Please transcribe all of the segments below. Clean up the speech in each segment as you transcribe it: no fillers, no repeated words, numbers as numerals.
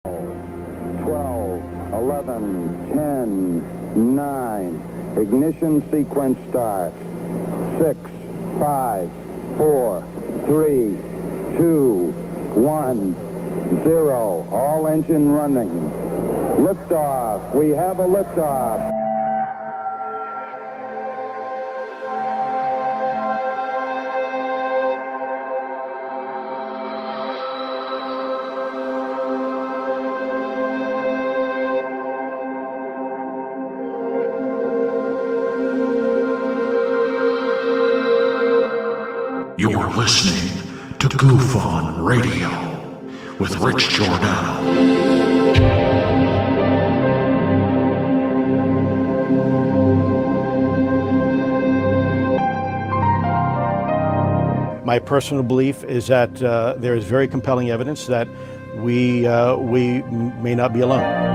12, 11, 10, 9. Ignition sequence start. 6, 5, 4, 3, 2, 1, 0. All engine running. Liftoff. We have a liftoff. You're listening to UFO Radio with Rich Giordano. My personal belief is that there is very compelling evidence that we may not be alone.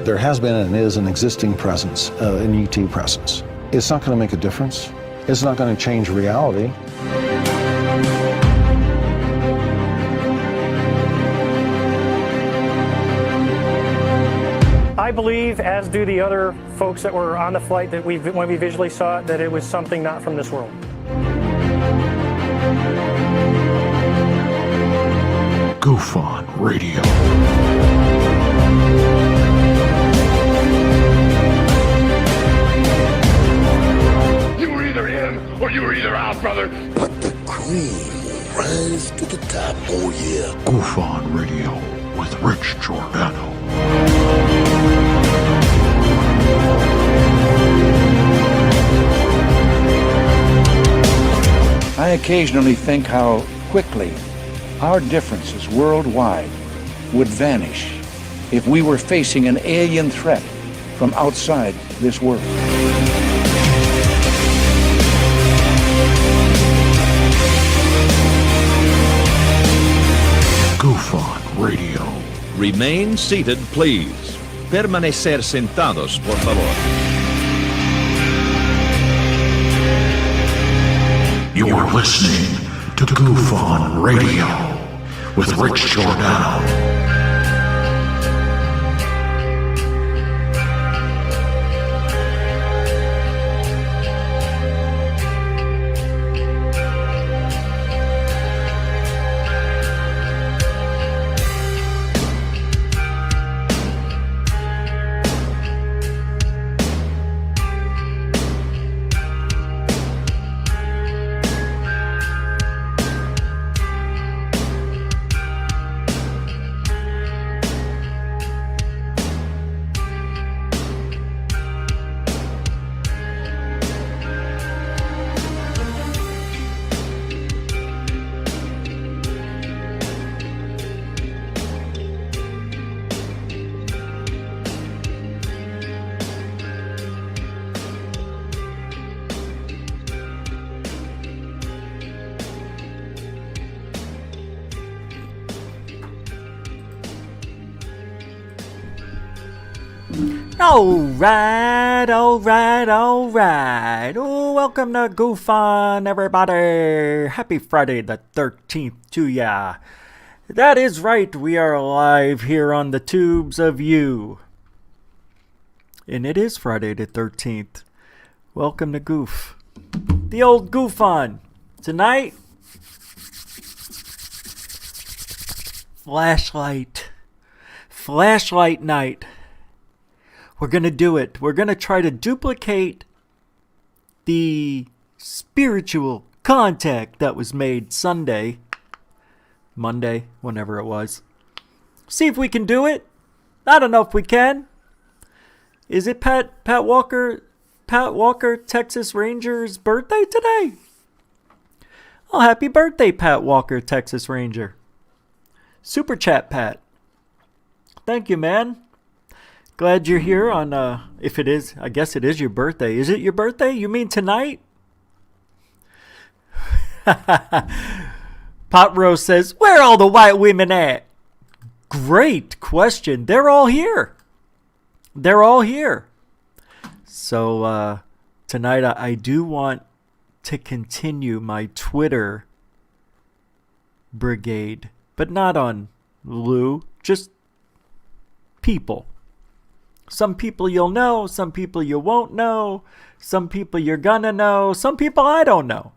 There has been and is an existing presence, an ET presence. It's not going to make a difference. It's not going to change reality. I believe, as do the other folks that were on the flight, that when we visually saw it, that it was something not from this world. UFO Radio. You were either in or you were either out, brother. But the cream will rise to the top, oh yeah. UFO Radio with Rich Giordano. I occasionally think how quickly our differences worldwide would vanish if we were facing an alien threat from outside this world. UFO Radio. Remain seated, please. Permanecer sentados, por favor. You're listening to UFO Radio with Rich Giordano. Alright. Oh, welcome to Goof-On, everybody. Happy Friday the 13th to ya. That is right, we are live here on the tubes of you. And it is Friday the 13th. Welcome to Goof. The old Goof-On. Tonight, flashlight night. We're going to do it. We're going to try to duplicate the spiritual contact that was made Monday, whenever it was. See if we can do it. I don't know if we can. Is it Pat Walker, Texas Ranger's birthday today? Oh, happy birthday, Pat Walker, Texas Ranger. Super chat, Pat. Thank you, man. Glad you're here on, if it is, I guess it is your birthday. Is it your birthday? You mean tonight? Pot Rose says, where are all the white women at? Great question. They're all here. So, tonight I do want to continue my Twitter brigade, but not on Lou, just people. Some people you'll know, some people you won't know, some people you're gonna know, some people I don't know.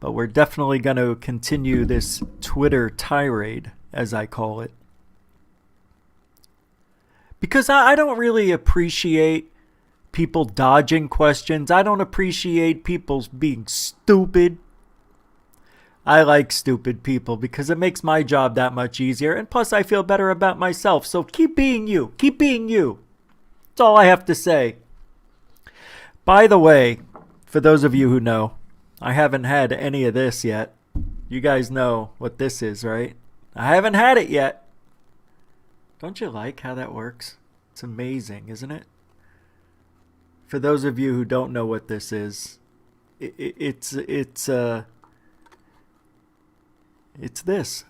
But we're definitely going to continue this Twitter tirade, as I call it. Because I don't really appreciate people dodging questions. I don't appreciate people being stupid. I like stupid people because it makes my job that much easier. And plus, I feel better about myself. So keep being you. Keep being you. That's all I have to say. By the way, for those of you who know, I haven't had any of this yet. You guys know what this is, right? I haven't had it yet. Don't you like how that works? It's amazing, isn't it? For those of you who don't know what this is, it's this.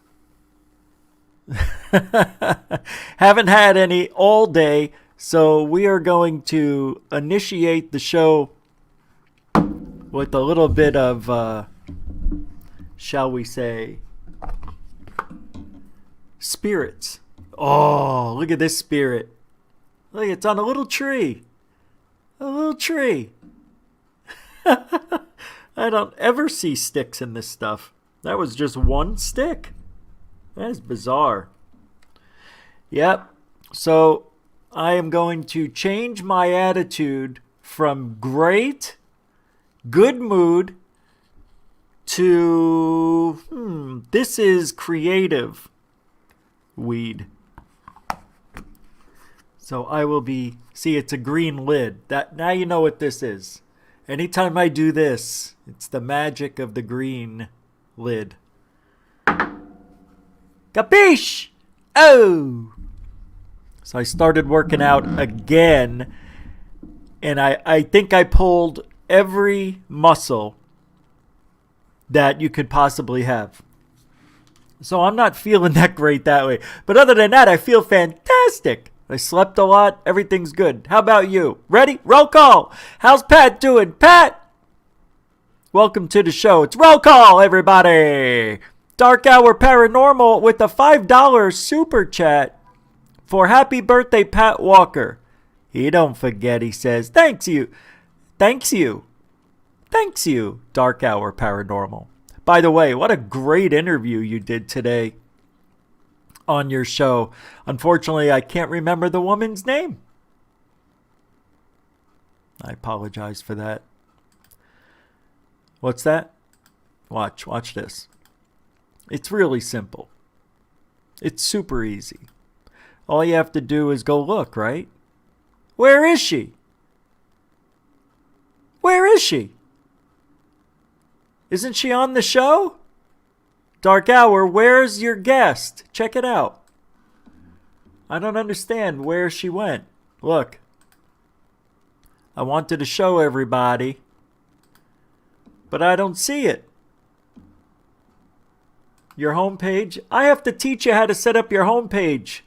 Haven't had any all day, so we are going to initiate the show with a little bit of, shall we say, spirits. Oh, look at this spirit. Look, it's on a little tree. A little tree. I don't ever see sticks in this stuff. That was just one stick. That is bizarre. Yep. So I am going to change my attitude from great, good mood to this is creative weed. So I will be, see, it's a green lid. That now you know what this is. Anytime I do this, it's the magic of the green lid. Capiche? Oh! So I started working out again, and I think I pulled every muscle that you could possibly have. So I'm not feeling that great that way. But other than that, I feel fantastic. I slept a lot. Everything's good. How about you? Ready? Roll call. How's Pat doing? Pat! Welcome to the show. It's roll call, everybody. Dark Hour Paranormal with a $5 super chat for happy birthday, Pat Walker. He don't forget, he says. Thanks you. Thanks you. Thanks you, Dark Hour Paranormal. By the way, what a great interview you did today on your show. Unfortunately, I can't remember the woman's name. I apologize for that. What's that? Watch this. It's really simple. It's super easy. All you have to do is go look, right? Where is she? Where is she? Isn't she on the show? Dark Hour, where's your guest? Check it out. I don't understand where she went. Look. I wanted to show everybody, but I don't see it. Your homepage? I have to teach you how to set up your homepage.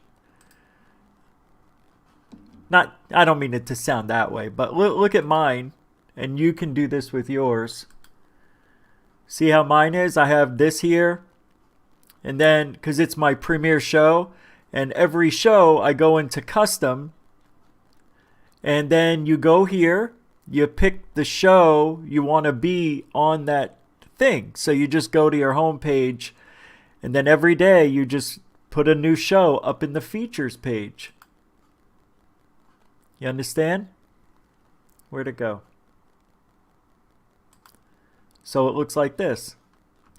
I don't mean it to sound that way, but look at mine, and you can do this with yours. See how mine is? I have this here, and then, because it's my premiere show, and every show I go into custom, and then you go here, you pick the show you want to be on that thing. So you just go to your homepage, and then every day you just put a new show up in the features page. You understand? Where'd it go? So it looks like this.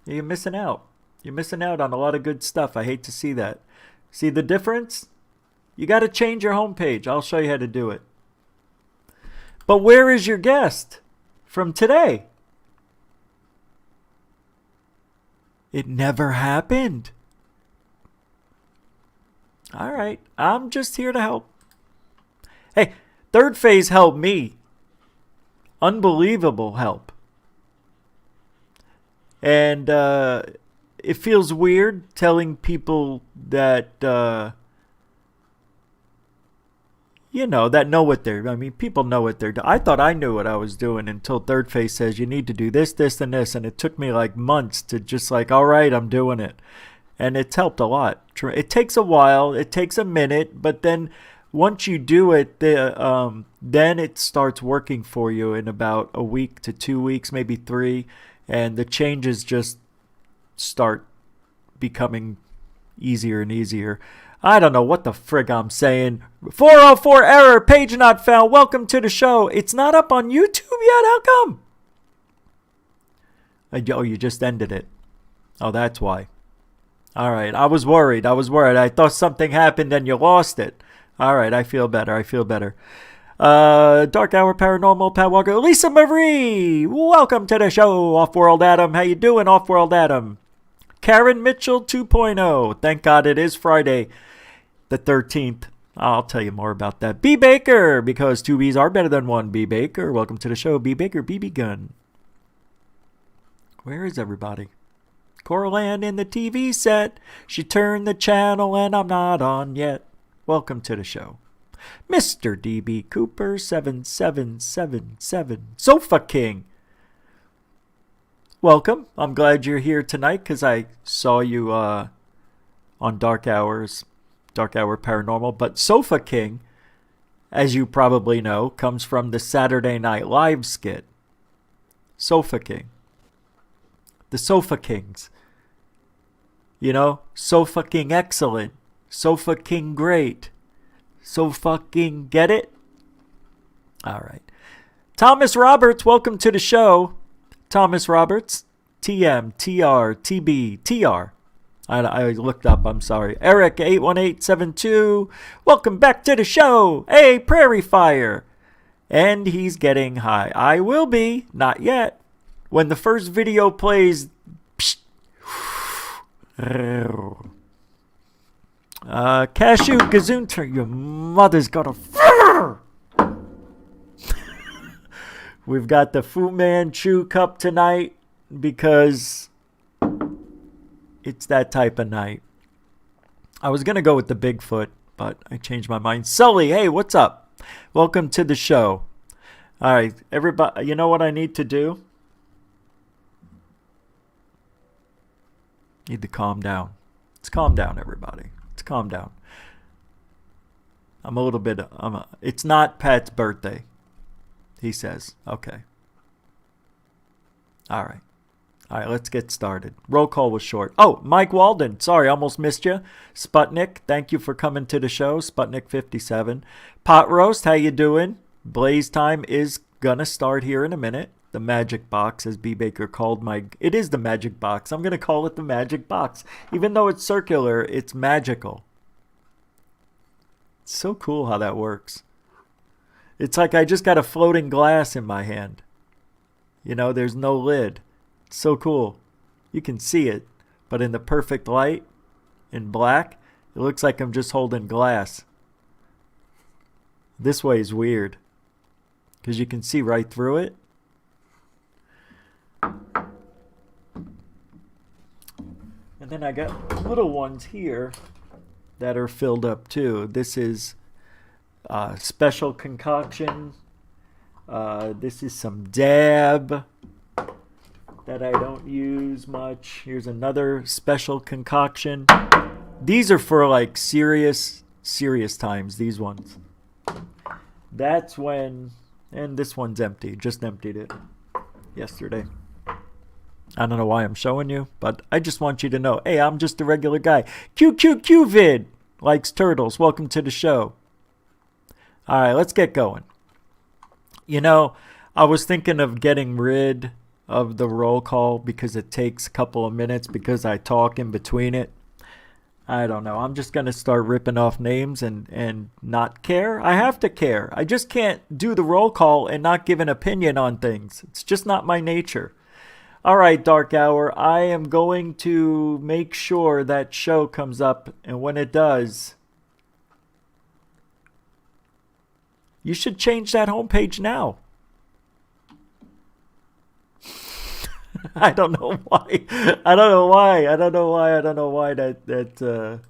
You're missing out. You're missing out on a lot of good stuff. I hate to see that. See the difference? You got to change your homepage. I'll show you how to do it. But where is your guest from today? It never happened. All right. I'm just here to help. Hey, Third Phase helped me. Unbelievable help. And it feels weird telling people that, that know what people know what they're doing. I thought I knew what I was doing until Third Face says you need to do this, this, and this. And it took me like months to just like, all right, I'm doing it. And it's helped a lot. It takes a while. It takes a minute. But then once you do it, then it starts working for you in about a week to 2 weeks, maybe 3. And the changes just start becoming easier and easier. I don't know what the frig I'm saying. 404 error, page not found. Welcome to the show. It's not up on YouTube yet. How come? Oh, you just ended it. Oh, that's why. All right. I was worried. I thought something happened and you lost it. All right. I feel better. Dark Hour Paranormal, Pat Walker, Lisa Marie. Welcome to the show. Off-World Adam. How you doing, Off-World Adam? Karen Mitchell 2.0. Thank God it is Friday the 13th. I'll tell you more about that. B. Baker, because 2 B's are better than 1. B. Baker, welcome to the show. B. Baker, BB Gun. Where is everybody? Coraline in the TV set. She turned the channel and I'm not on yet. Welcome to the show. Mr. DB Cooper 7777. Sofa King. Welcome. I'm glad you're here tonight because I saw you on Dark Hour Paranormal. But Sofa King, as you probably know, comes from the Saturday Night Live skit. Sofa King. The Sofa Kings. So fucking excellent. So fucking great. So fucking get it? All right. Thomas Roberts, welcome to the show. Thomas Roberts, TM, TR, TB, TR. I looked up, I'm sorry. Eric, 81872, welcome back to the show. Hey, Prairie Fire. And he's getting high. I will be, not yet. When the first video plays... Cashew Gazoon, your mother's got a... We've got the Fu Manchu Cup tonight because it's that type of night. I was going to go with the Bigfoot, but I changed my mind. Sully, hey, what's up? Welcome to the show. All right, everybody, you know what I need to do? Need to calm down. Let's calm down, everybody. Let's calm down. It's not Pat's birthday. He says, okay. All right, let's get started. Roll call was short. Oh, Mike Walden. Sorry, almost missed you. Sputnik, thank you for coming to the show. Sputnik 57. Pot Roast, how you doing? Blaze time is going to start here in a minute. The magic box, as B. Baker called it is the magic box. I'm going to call it the magic box. Even though it's circular, it's magical. It's so cool how that works. It's like I just got a floating glass in my hand. There's no lid. It's so cool. You can see it, but in the perfect light, in black, it looks like I'm just holding glass. This way is weird, because you can see right through it. And then I got little ones here that are filled up too. This is special concoction. This is some dab that I don't use much. Here's another special concoction. These are for like serious times, these ones. That's when, and this one's empty. Just emptied it yesterday. I don't know why I'm showing you, but I just want you to know, hey, I'm just a regular guy. QQQvid likes turtles. Welcome to the show. All right, let's get going. I was thinking of getting rid of the roll call because it takes a couple of minutes because I talk in between it. I don't know. I'm just going to start ripping off names and not care. I have to care. I just can't do the roll call and not give an opinion on things. It's just not my nature. All right, Dark Hour. I am going to make sure that show comes up, and when it does, you should change that homepage now. I don't know why. I don't know why that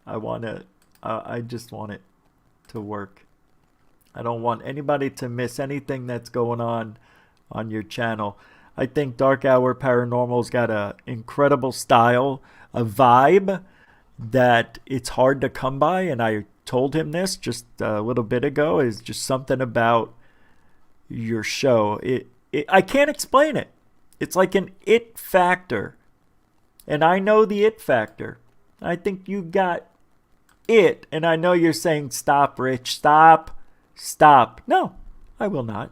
I want to. I just want it. to work. I don't want anybody to miss anything that's going on your channel. I think Dark Hour Paranormal's got an incredible style, a vibe that it's hard to come by, and I told him this just a little bit ago, is just something about your show. I can't explain it. It's like an it factor. And I know the it factor. I think you got it. And I know you're saying, stop, Rich, stop. Stop. No, I will not.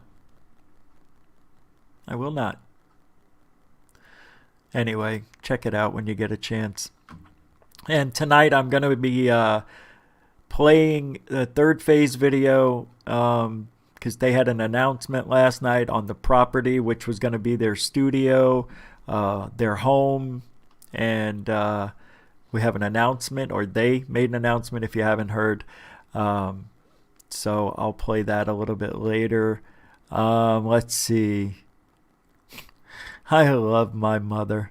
I will not. Anyway, check it out when you get a chance. And tonight I'm going to be playing the third phase video because they had an announcement last night on the property, which was going to be their studio, their home, and we have an announcement, or they made an announcement if you haven't heard. So I'll play that a little bit later. Let's see. I love my mother.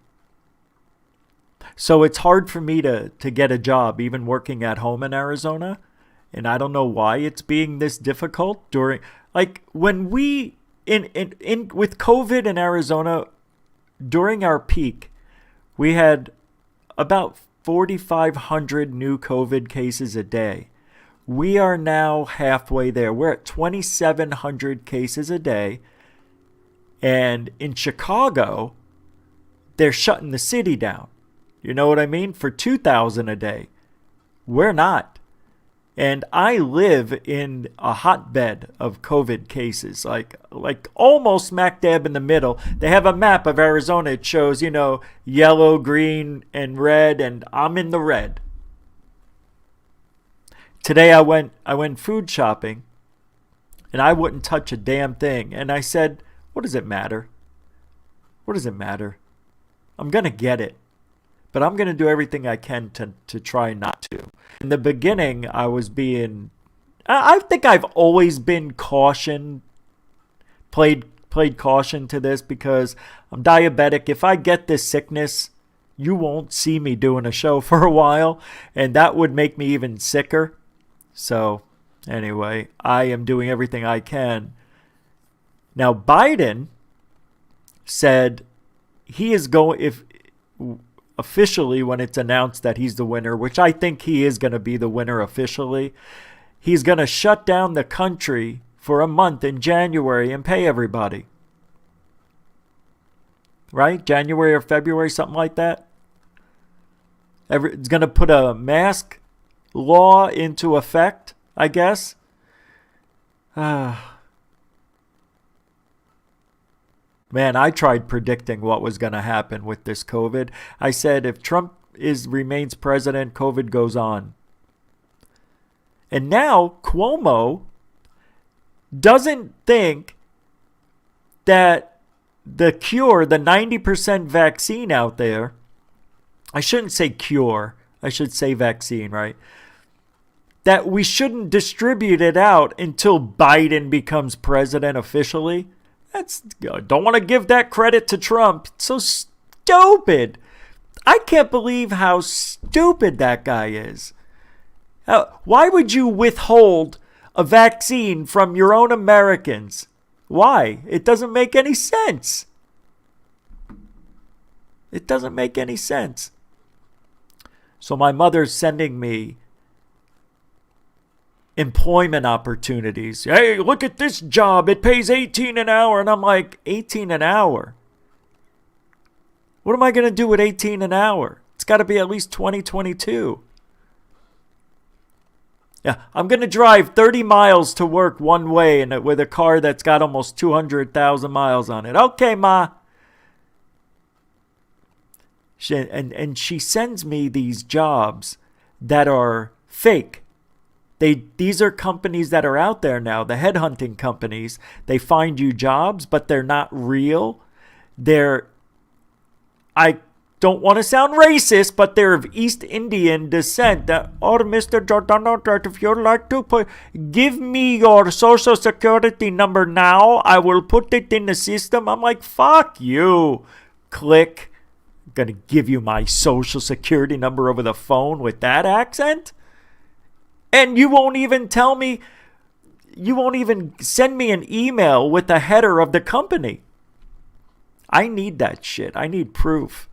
So it's hard for me to get a job, even working at home in Arizona. And I don't know why it's being this difficult during, like, when we, with COVID in Arizona, during our peak, we had about 4,500 new COVID cases a day. We are now halfway there. We're at 2,700 cases a day. And in Chicago, they're shutting the city down. You know what I mean? For 2,000 a day. We're not. And I live in a hotbed of COVID cases, like almost smack dab in the middle. They have a map of Arizona. It shows, yellow, green, and red, and I'm in the red. Today I went food shopping, and I wouldn't touch a damn thing. And I said, what does it matter? What does it matter? I'm going to get it. But I'm going to do everything I can to try not to. In the beginning, I think I've always been played caution to this because I'm diabetic. If I get this sickness, you won't see me doing a show for a while, and that would make me even sicker. So anyway, I am doing everything I can. Now, Biden said he is going, officially, when it's announced that he's the winner, which I think he is going to be the winner officially, he's going to shut down the country for a month in January and pay everybody. Right? January or February, something like that. It's going to put a mask law into effect, I guess. Man, I tried predicting what was going to happen with this COVID. I said if Trump remains president, COVID goes on. And now Cuomo doesn't think that the cure, the 90% vaccine out there, I shouldn't say cure, I should say vaccine, right? That we shouldn't distribute it out until Biden becomes president officially. I don't want to give that credit to Trump. It's so stupid. I can't believe how stupid that guy is. Why would you withhold a vaccine from your own Americans? Why? It doesn't make any sense. It doesn't make any sense. So my mother's sending me employment opportunities. Hey, look at this job. It pays $18 an hour. And I'm like, $18 an hour? What am I going to do with $18 an hour? It's got to be at least 2022. Yeah, I'm going to drive 30 miles to work one way and with a car that's got almost 200,000 miles on it. Okay, Ma. And she sends me these jobs that are fake. These are companies that are out there now, the headhunting companies. They find you jobs, but they're not real. I don't want to sound racist, but they're of East Indian descent. Mr. Giordano, if you'd like to give me your social security number now, I will put it in the system. I'm like, fuck you. Click. I'm going to give you my social security number over the phone with that accent? And you won't even tell me, you won't even send me an email with the header of the company. I need that shit. I need proof.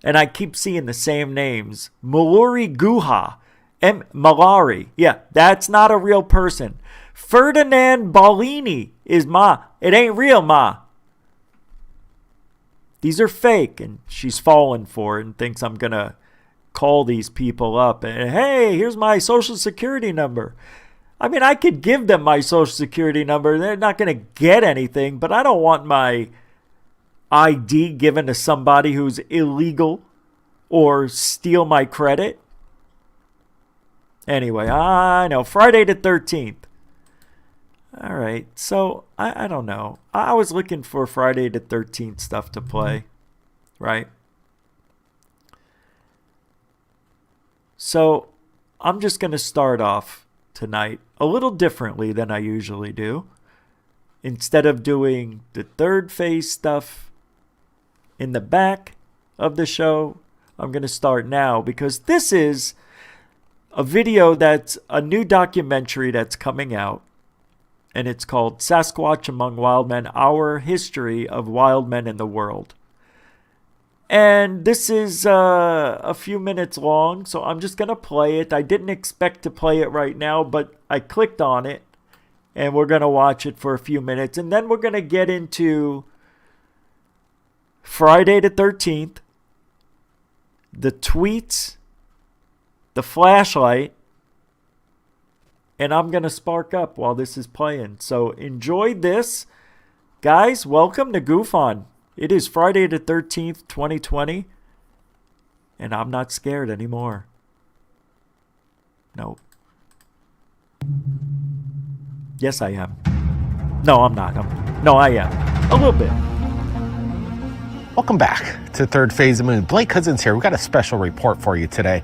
And I keep seeing the same names. Maluri Guha. Malari. Yeah, that's not a real person. Ferdinand Ballini is Ma. It ain't real, Ma. These are fake, and she's fallen for it and thinks I'm going to call these people up. And, hey, here's my social security number. I mean, I could give them my social security number. They're not going to get anything, but I don't want my ID given to somebody who's illegal or steal my credit. Anyway, I know. Friday the 13th. All right. So, I don't know. I was looking for Friday the 13th stuff to play. Right? So, I'm just going to start off tonight a little differently than I usually do. Instead of doing the third phase stuff in the back of the show, I'm going to start now because this is a video that's a new documentary that's coming out, and it's called Sasquatch Among Wild Men, Our History of Wild Men in the World. And this is a few minutes long, so I'm just going to play it. I didn't expect to play it right now, but I clicked on it, and we're going to watch it for a few minutes. And then we're going to get into Friday the 13th, the tweets, the flashlight, and I'm going to spark up while this is playing. So enjoy this. Guys, welcome to Goof On. It is Friday the 13th, 2020, and I'm not scared anymore. Nope. Yes, I am. No, I'm not. No, I am. A little bit. Welcome back to Third Phase of Moon. Blake Cousins here. We've got a special report for you today.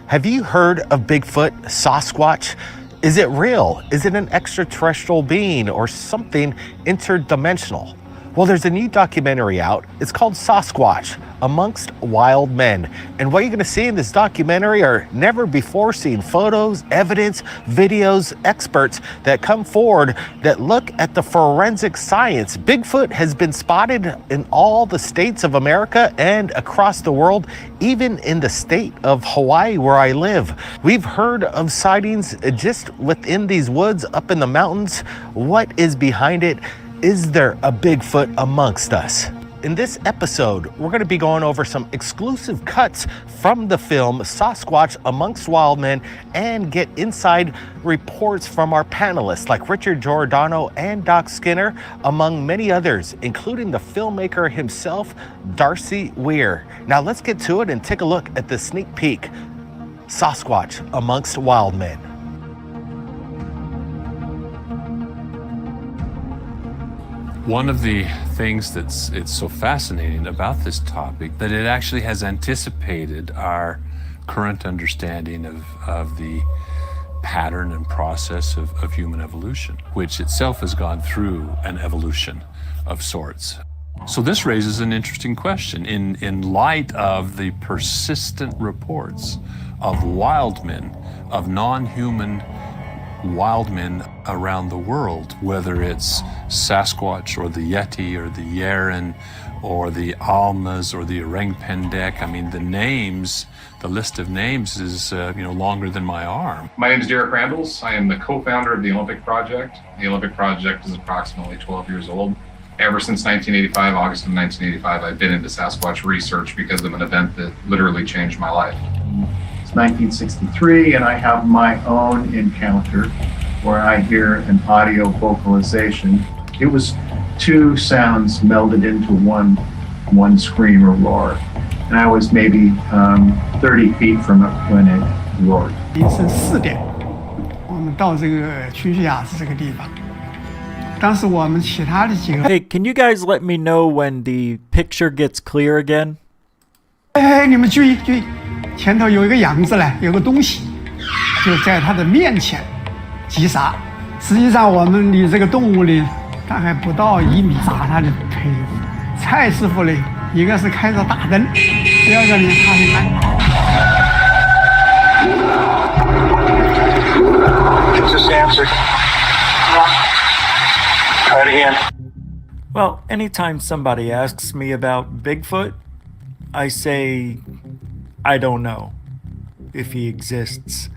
Have you heard of Bigfoot, Sasquatch? Is it real? Is it an extraterrestrial being or something interdimensional? Well, there's a new documentary out. It's called Sasquatch Amongst Wild Men. And what you're going to see in this documentary are never before seen photos, evidence, videos, experts that come forward that look at the forensic science. Bigfoot has been spotted in all the states of America and across the world, even in the state of Hawaii where I live. We've heard of sightings just within these woods up in the mountains. What is behind it? Is there a Bigfoot amongst us? In this episode, we're going to be going over some exclusive cuts from the film Sasquatch Amongst Wild Men and get inside reports from our panelists like Richard Giordano and Doc Skinner, among many others, including the filmmaker himself, Darcy Weir. Now let's get to it and take a look at the sneak peek. Sasquatch Amongst Wild Men. One of the things it's so fascinating about this topic that it actually has anticipated our current understanding of the pattern and process of human evolution, which itself has gone through an evolution of sorts. So this raises an interesting question in light of the persistent reports of wild men, of non-human wild men around the world, whether it's Sasquatch or the Yeti or the Yeren or the Almas or the Orang Pendek. I mean, the names, the list of names is longer than my arm. My name is Derek Randalls. I am the co-founder of the Olympic Project. The Olympic Project is approximately 12 years old. Ever since 1985, August of 1985, I've been into Sasquatch research because of an event that literally changed my life. It's 1963, and I have my own encounter where I hear an audio vocalization. It was two sounds melded into one scream or roar, and I was maybe 30 feet from it when it roared. 凌晨4点，我们到这个群须雅是这个地方。当时我们其他的几个 Hey, can you guys let me know when the picture gets clear again? 哎，你们注意注意，前头有一个样子嘞，有个东西，就在他的面前击杀。实际上，我们离这个动物呢，大概不到1米，砸他的腿。蔡师傅呢，一个是开着大灯，第二个呢，他是 was answered. Try it again. Well, anytime somebody asks me about Bigfoot, I say, I don't know if he exists.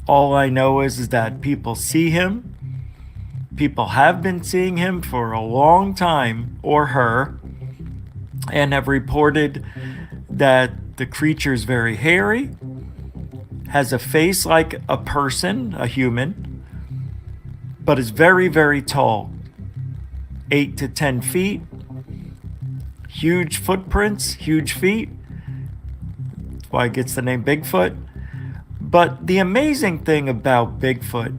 All I know is that people see him. People have been seeing him for a long time, or her, and have reported that the creature's very hairy, has a face like a person, a human, but is very, very tall. 8 to 10 feet, huge footprints, huge feet. That's why it gets the name Bigfoot. But the amazing thing about Bigfoot,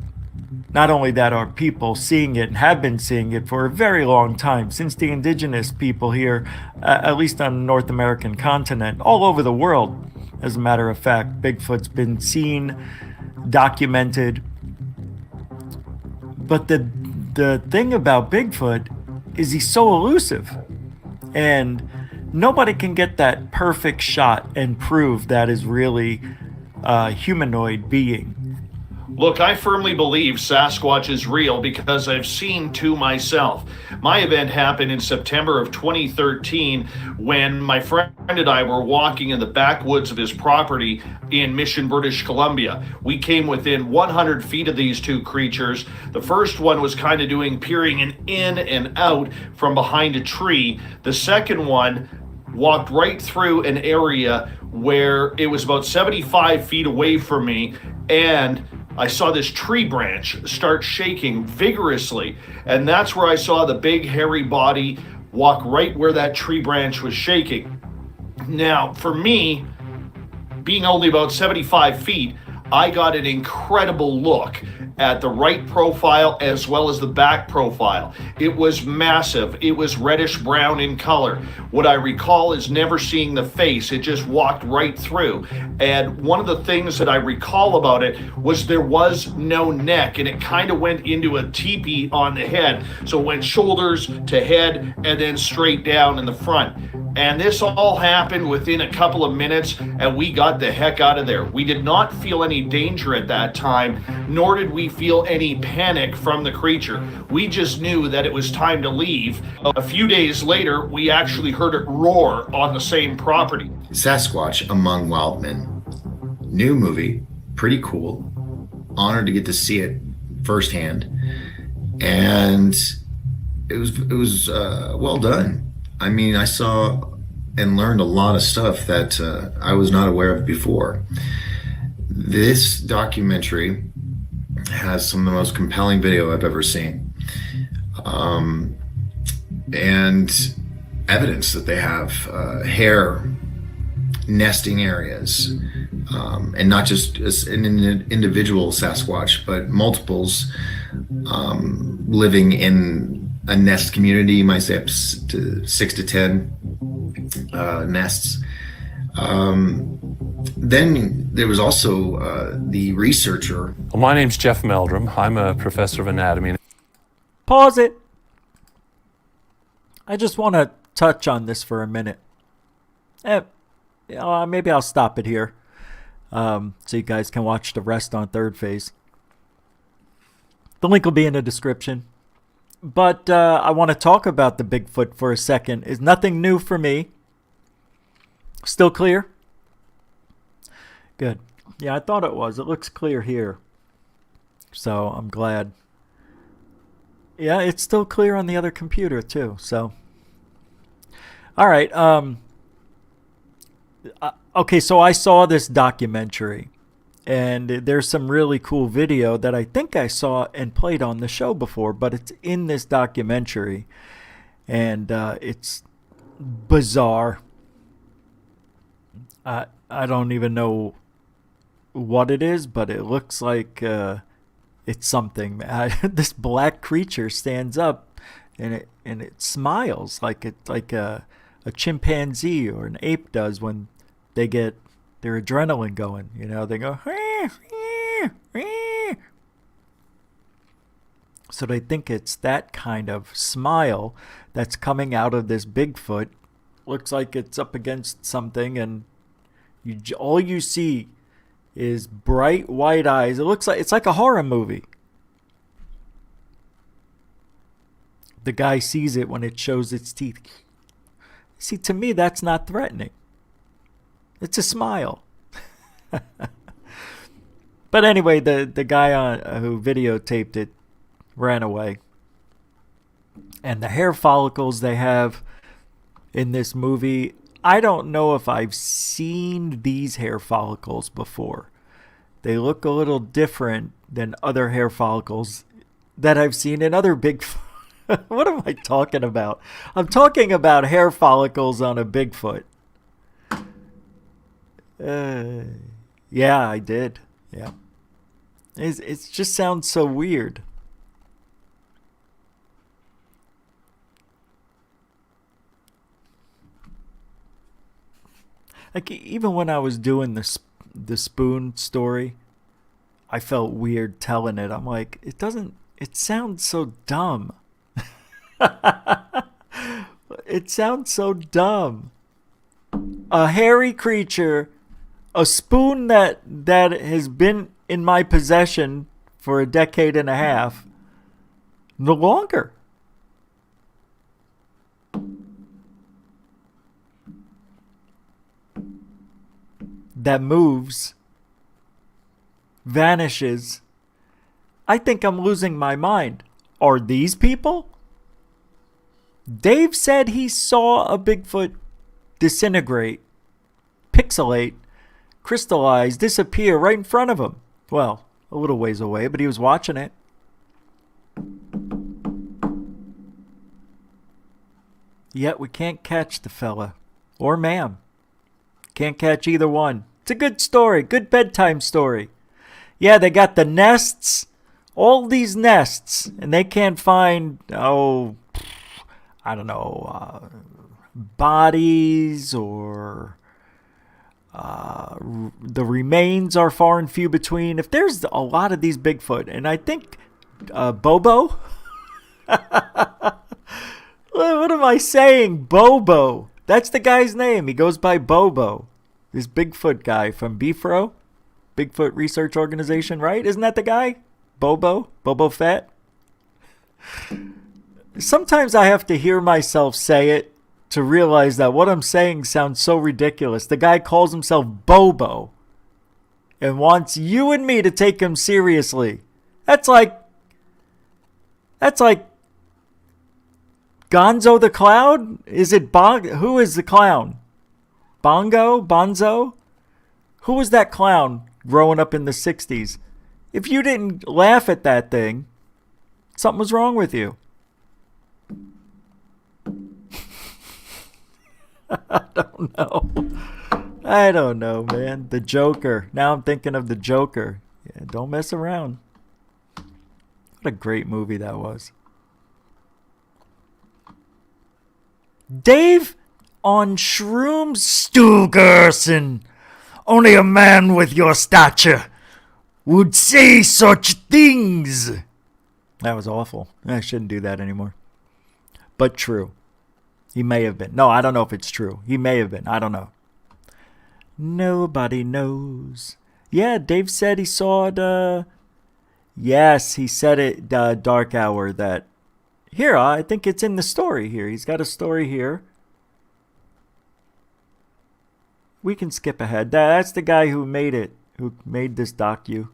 not only that are people seeing it and have been seeing it for a very long time, since the indigenous people here, at least on the North American continent, all over the world, as a matter of fact, Bigfoot's been seen, documented. But the thing about Bigfoot is he's so elusive, and nobody can get that perfect shot and prove that is really a humanoid being. Look, I firmly believe Sasquatch is real because I've seen two myself. My event happened in September of 2013 when my friend and I were walking in the backwoods of his property in Mission, British Columbia. We came within 100 feet of these two creatures. The first one was kind of peering in and out from behind a tree. The second one walked right through an area where it was about 75 feet away from me, and I saw this tree branch start shaking vigorously, and that's where I saw the big hairy body walk right where that tree branch was shaking. Now, for me, being only about 75 feet, I got an incredible look at the right profile as well as the back profile. It was massive. It was reddish brown in color. What I recall is never seeing the face. It just walked right through. And one of the things that I recall about it was there was no neck, and it kind of went into a teepee on the head. So it went shoulders to head and then straight down in the front. And this all happened within a couple of minutes, and we got the heck out of there. We did not feel any danger at that time, nor did we feel any panic from the creature. We just knew that it was time to leave. A few days later, we actually heard it roar on the same property. Sasquatch Among Wild Men. New movie, pretty cool. Honored to get to see it firsthand. And it was well done. I mean, I saw and learned a lot of stuff that I was not aware of before. This documentary has some of the most compelling video I've ever seen. And evidence that they have hair nesting areas, and not just an individual Sasquatch, but multiples living in a nest community. You might say up to 6 to 10 nests. Then there was also the researcher. Well, my name's Jeff Meldrum. I'm a professor of anatomy. Pause it. I just want to touch on this for a minute. Maybe I'll stop it here, so you guys can watch the rest on Third Phase. The link will be in the description. But I want to talk about the Bigfoot for a second. It's nothing new for me. Still clear? Good. Yeah, I thought it was. It looks clear here. So I'm glad. Yeah, it's still clear on the other computer too. So, all right. Okay, so I saw this documentary. And there's some really cool video that I think I saw and played on the show before, but it's in this documentary, and it's bizarre. I don't even know what it is, but it looks like it's something. This black creature stands up, and it smiles like a chimpanzee or an ape does when they get their adrenaline going. You know, they go. So they think it's that kind of smile that's coming out of this Bigfoot. Looks like it's up against something, and all you see is bright white eyes. It looks like it's like a horror movie. The guy sees it when it shows its teeth. See, to me, that's not threatening. It's a smile. But anyway, the guy who videotaped it ran away. And the hair follicles they have in this movie, I don't know if I've seen these hair follicles before. They look a little different than other hair follicles that I've seen in other Bigfoot. What am I talking about? I'm talking about hair follicles on a Bigfoot. Yeah, I did. Yeah. It just sounds so weird. Like, even when I was doing the spoon story, I felt weird telling it. I'm like, it sounds so dumb. It sounds so dumb. A hairy creature, a spoon that has been in my possession for a decade and a half, no longer. That moves, vanishes. I think I'm losing my mind. Are these people? Dave said he saw a Bigfoot disintegrate, pixelate, crystallize, disappear right in front of him. Well, a little ways away, but he was watching it. Yet we can't catch the fella. Or ma'am. Can't catch either one. It's a good story. Good bedtime story. Yeah, they got the nests. All these nests. And they can't find, I don't know, bodies or the remains are far and few between. If there's a lot of these Bigfoot, and I think Bobo? What am I saying? Bobo. That's the guy's name. He goes by Bobo. This Bigfoot guy from BFRO, Bigfoot Research Organization, right? Isn't that the guy? Bobo? Bobo Fett? Sometimes I have to hear myself say it to realize that what I'm saying sounds so ridiculous. The guy calls himself Bobo and wants you and me to take him seriously. That's like Gonzo the Clown? Is it who is the clown? Bonzo? Who was that clown growing up in the 60s? If you didn't laugh at that thing, something was wrong with you. I don't know, man. The Joker. Now I'm thinking of the Joker. Yeah, don't mess around. What a great movie that was. Dave on shrooms, Stu Gerson. Only a man with your stature would say such things. That was awful. I shouldn't do that anymore. But true. He may have been. No, I don't know if it's true. He may have been. I don't know. Nobody knows. Yeah, Dave said he saw it. Yes, he said it dark hour that. Here, I think it's in the story here. He's got a story here. We can skip ahead. That's the guy who made it, who made this docu.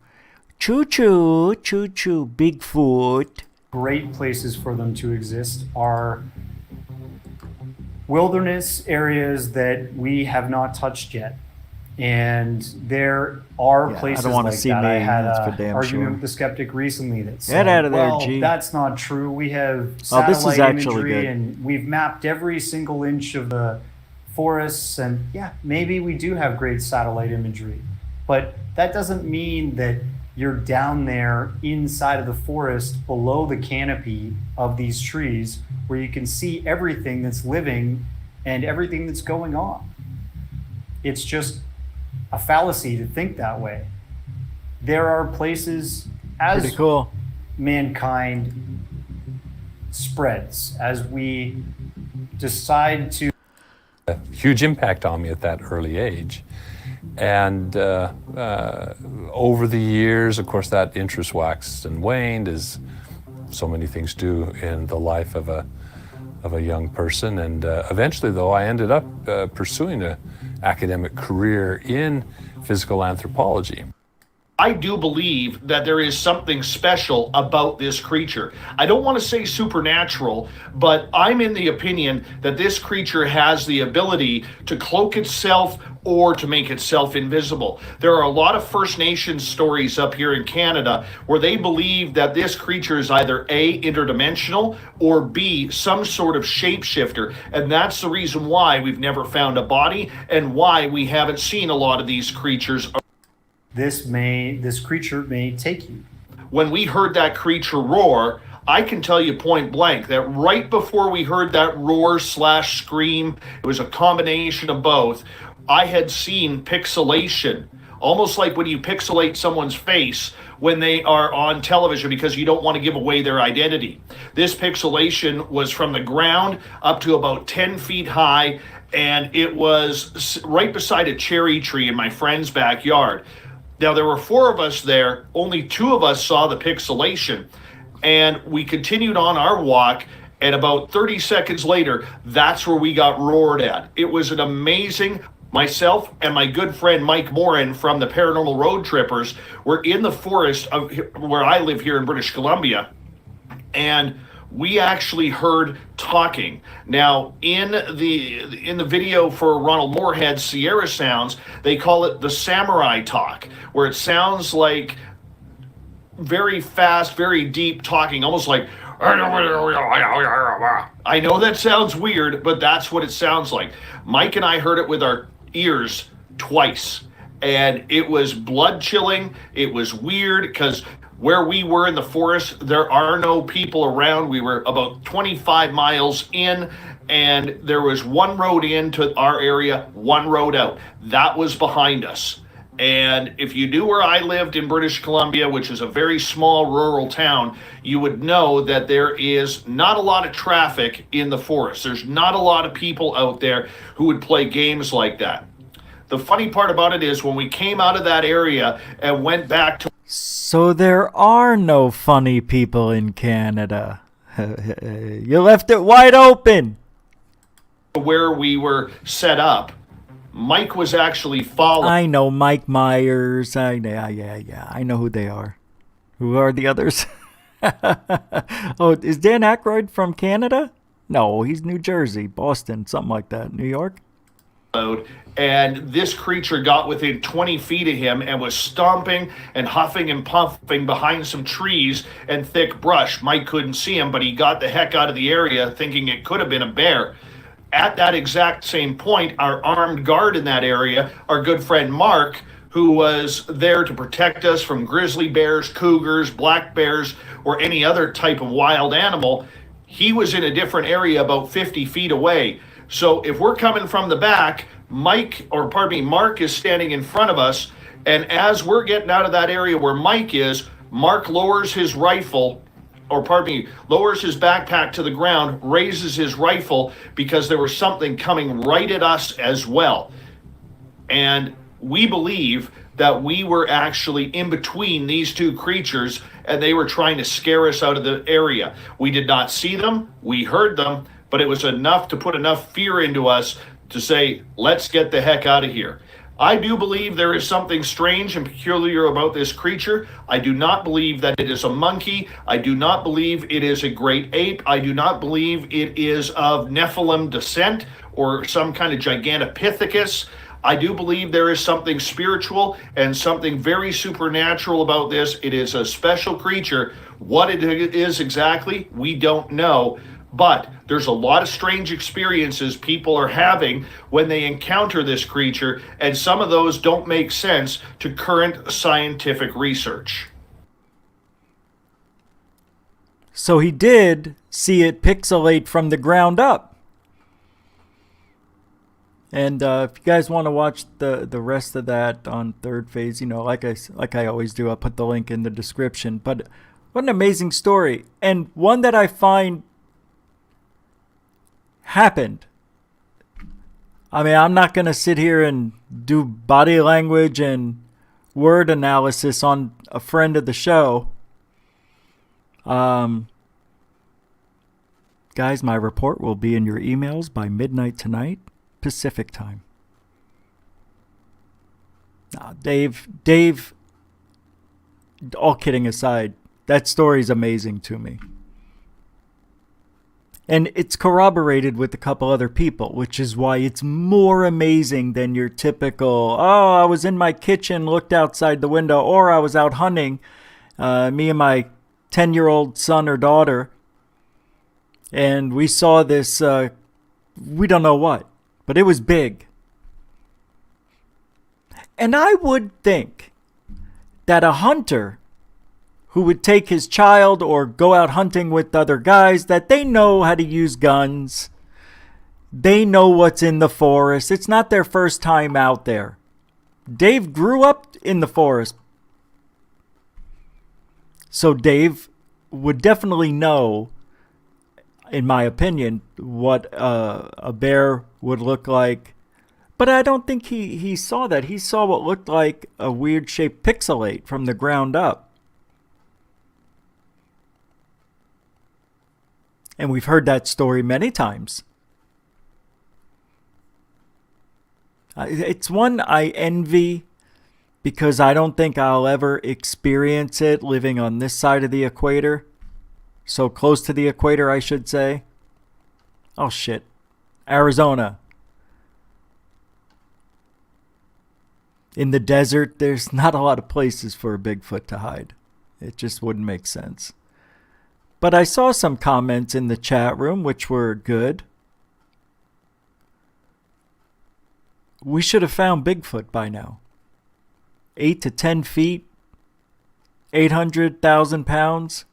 Choo-choo, choo-choo, Bigfoot. Great places for them to exist are wilderness areas that we have not touched yet. And there are places like that. I had an argument with the skeptic recently that said, that's not true. We have satellite imagery and we've mapped every single inch of the forests. And yeah, maybe we do have great satellite imagery. But that doesn't mean that you're down there inside of the forest below the canopy of these trees where you can see everything that's living and everything that's going on. It's just a fallacy to think that way. There are places as mankind spreads, as we decide to. A huge impact on me at that early age. And over the years, of course, that interest waxed and waned as so many things do in the life of a young person. And eventually, though, I ended up pursuing an academic career in physical anthropology. I do believe that there is something special about this creature. I don't want to say supernatural, but I'm in the opinion that this creature has the ability to cloak itself or to make itself invisible. There are a lot of First Nations stories up here in Canada where they believe that this creature is either A, interdimensional, or B, some sort of shapeshifter. And that's the reason why we've never found a body and why we haven't seen a lot of these creatures. This creature may take you. When we heard that creature roar, I can tell you point blank that right before we heard that roar / scream, it was a combination of both, I had seen pixelation, almost like when you pixelate someone's face when they are on television because you don't want to give away their identity. This pixelation was from the ground up to about 10 feet high, and it was right beside a cherry tree in my friend's backyard. Now, there were 4 of us there. Only 2 of us saw the pixelation. And we continued on our walk. And about 30 seconds later, that's where we got roared at. It was an amazing... Myself and my good friend Mike Morin from the Paranormal Road Trippers were in the forest of where I live here in British Columbia. And we actually heard talking. Now, in the video for Ronald Moorhead's Sierra Sounds, they call it the samurai talk, where it sounds like very fast, very deep talking, almost like, I know that sounds weird, but that's what it sounds like. Mike and I heard it with our ears twice, and it was blood chilling. It was weird because where we were in the forest, there are no people around. We were about 25 miles in, and there was one road into our area, one road out. That was behind us. And if you knew where I lived in British Columbia, which is a very small rural town, you would know that there is not a lot of traffic in the forest. There's not a lot of people out there who would play games like that. The funny part about it is when we came out of that area and went back to... So there are no funny people in Canada. You left it wide open. Where we were set up, Mike was actually following. I know Mike Myers. Yeah. I know who they are. Who are the others? Oh, is Dan Aykroyd from Canada? No, he's New Jersey, Boston, something like that. New York? And this creature got within 20 feet of him and was stomping and huffing and puffing behind some trees and thick brush. Mike couldn't see him, but he got the heck out of the area thinking it could have been a bear. At that exact same point, our armed guard in that area, our good friend Mark, who was there to protect us from grizzly bears, cougars, black bears, or any other type of wild animal, he was in a different area about 50 feet away. So if we're coming from the back, Mark is standing in front of us, and as we're getting out of that area where Mike is, Mark lowers his rifle, lowers his backpack to the ground, raises his rifle because there was something coming right at us as well. And we believe that we were actually in between these 2 creatures and they were trying to scare us out of the area. We did not see them, we heard them, but it was enough to put enough fear into us to say, let's get the heck out of here. I do believe there is something strange and peculiar about this creature. I do not believe that it is a monkey. I do not believe it is a great ape. I do not believe it is of Nephilim descent or some kind of Gigantopithecus. I do believe there is something spiritual and something very supernatural about this. It is a special creature. What it is exactly, we don't know. But there's a lot of strange experiences people are having when they encounter this creature, and some of those don't make sense to current scientific research. So he did see it pixelate from the ground up. And if you guys want to watch the rest of that on Third Phase, like I always do, I'll put the link in the description. But what an amazing story, and one that I find happened. I mean, I'm not going to sit here and do body language and word analysis on a friend of the show. Guys, my report will be in your emails by midnight tonight, Pacific time. Nah, Dave, all kidding aside, that story's amazing to me. And it's corroborated with a couple other people, which is why it's more amazing than your typical, oh, I was in my kitchen, looked outside the window, or I was out hunting, me and my 10-year-old son or daughter, and we saw this, we don't know what, but it was big. And I would think that a hunter who would take his child or go out hunting with other guys, that they know how to use guns. They know what's in the forest. It's not their first time out there. Dave grew up in the forest. So Dave would definitely know, in my opinion, what a bear would look like. But I don't think he saw that. He saw what looked like a weird shaped pixelate from the ground up. And we've heard that story many times. It's one I envy because I don't think I'll ever experience it living on this side of the equator. So close to the equator, I should say. Oh, shit. Arizona. In the desert, there's not a lot of places for a Bigfoot to hide. It just wouldn't make sense. But I saw some comments in the chat room, which were good. We should have found Bigfoot by now. 8 to 10 feet, 800,000 pounds.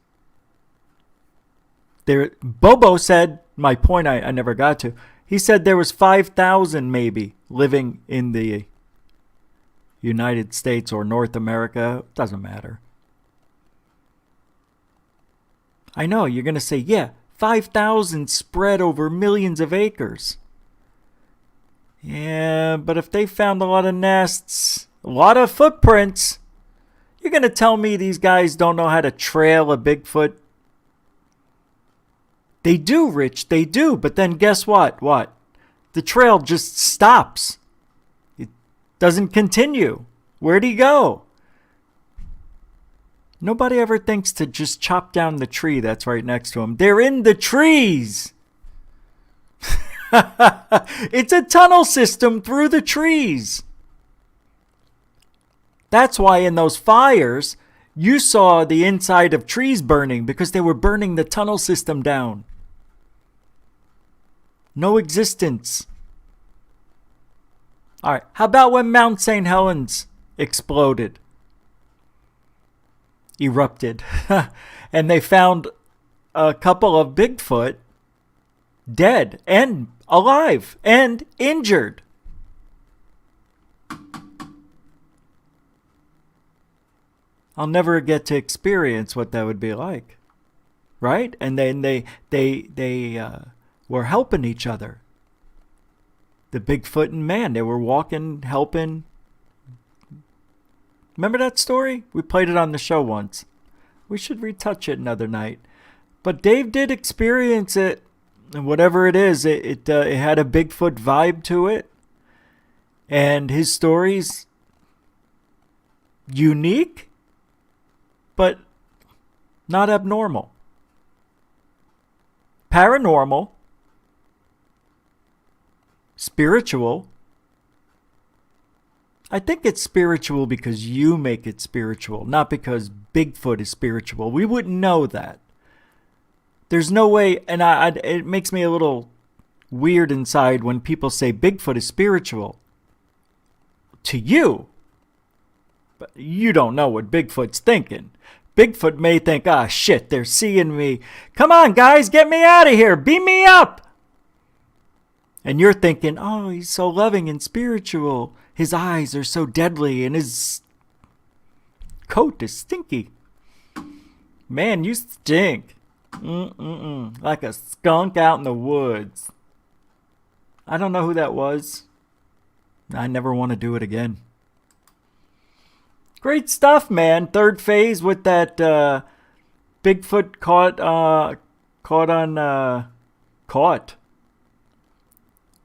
Bobo said, my point I never got to, he said there was 5,000 maybe living in the United States or North America. Doesn't matter. I know, you're going to say, yeah, 5,000 spread over millions of acres. Yeah, but if they found a lot of nests, a lot of footprints, you're going to tell me these guys don't know how to trail a Bigfoot? They do, Rich, they do. But then guess what? What? The trail just stops. It doesn't continue. Where'd he go? Nobody ever thinks to just chop down the tree that's right next to him. They're in the trees. It's a tunnel system through the trees. That's why in those fires, you saw the inside of trees burning because they were burning the tunnel system down. No existence. All right, how about when Mount St. Helens exploded? Erupted. And they found a couple of Bigfoot dead and alive and injured. I'll never get to experience what that would be like. Right? And then they were helping each other. The Bigfoot and man, they were walking, helping. Remember that story? We played it on the show once. We should retouch it another night. But Dave did experience it. And whatever it is, it had a Bigfoot vibe to it. And his story's unique, but not abnormal. Paranormal. Spiritual. I think it's spiritual because you make it spiritual, not because Bigfoot is spiritual. We wouldn't know that. There's no way, and it makes me a little weird inside when people say Bigfoot is spiritual. To you. But you don't know what Bigfoot's thinking. Bigfoot may think, ah, shit, they're seeing me. Come on, guys, get me out of here. Beam me up. And you're thinking, oh, he's so loving and spiritual. His eyes are so deadly and his coat is stinky. Man, you stink. Like a skunk out in the woods. I don't know who that was. I never want to do it again. Great stuff, man. Third phase with that Bigfoot caught on caught.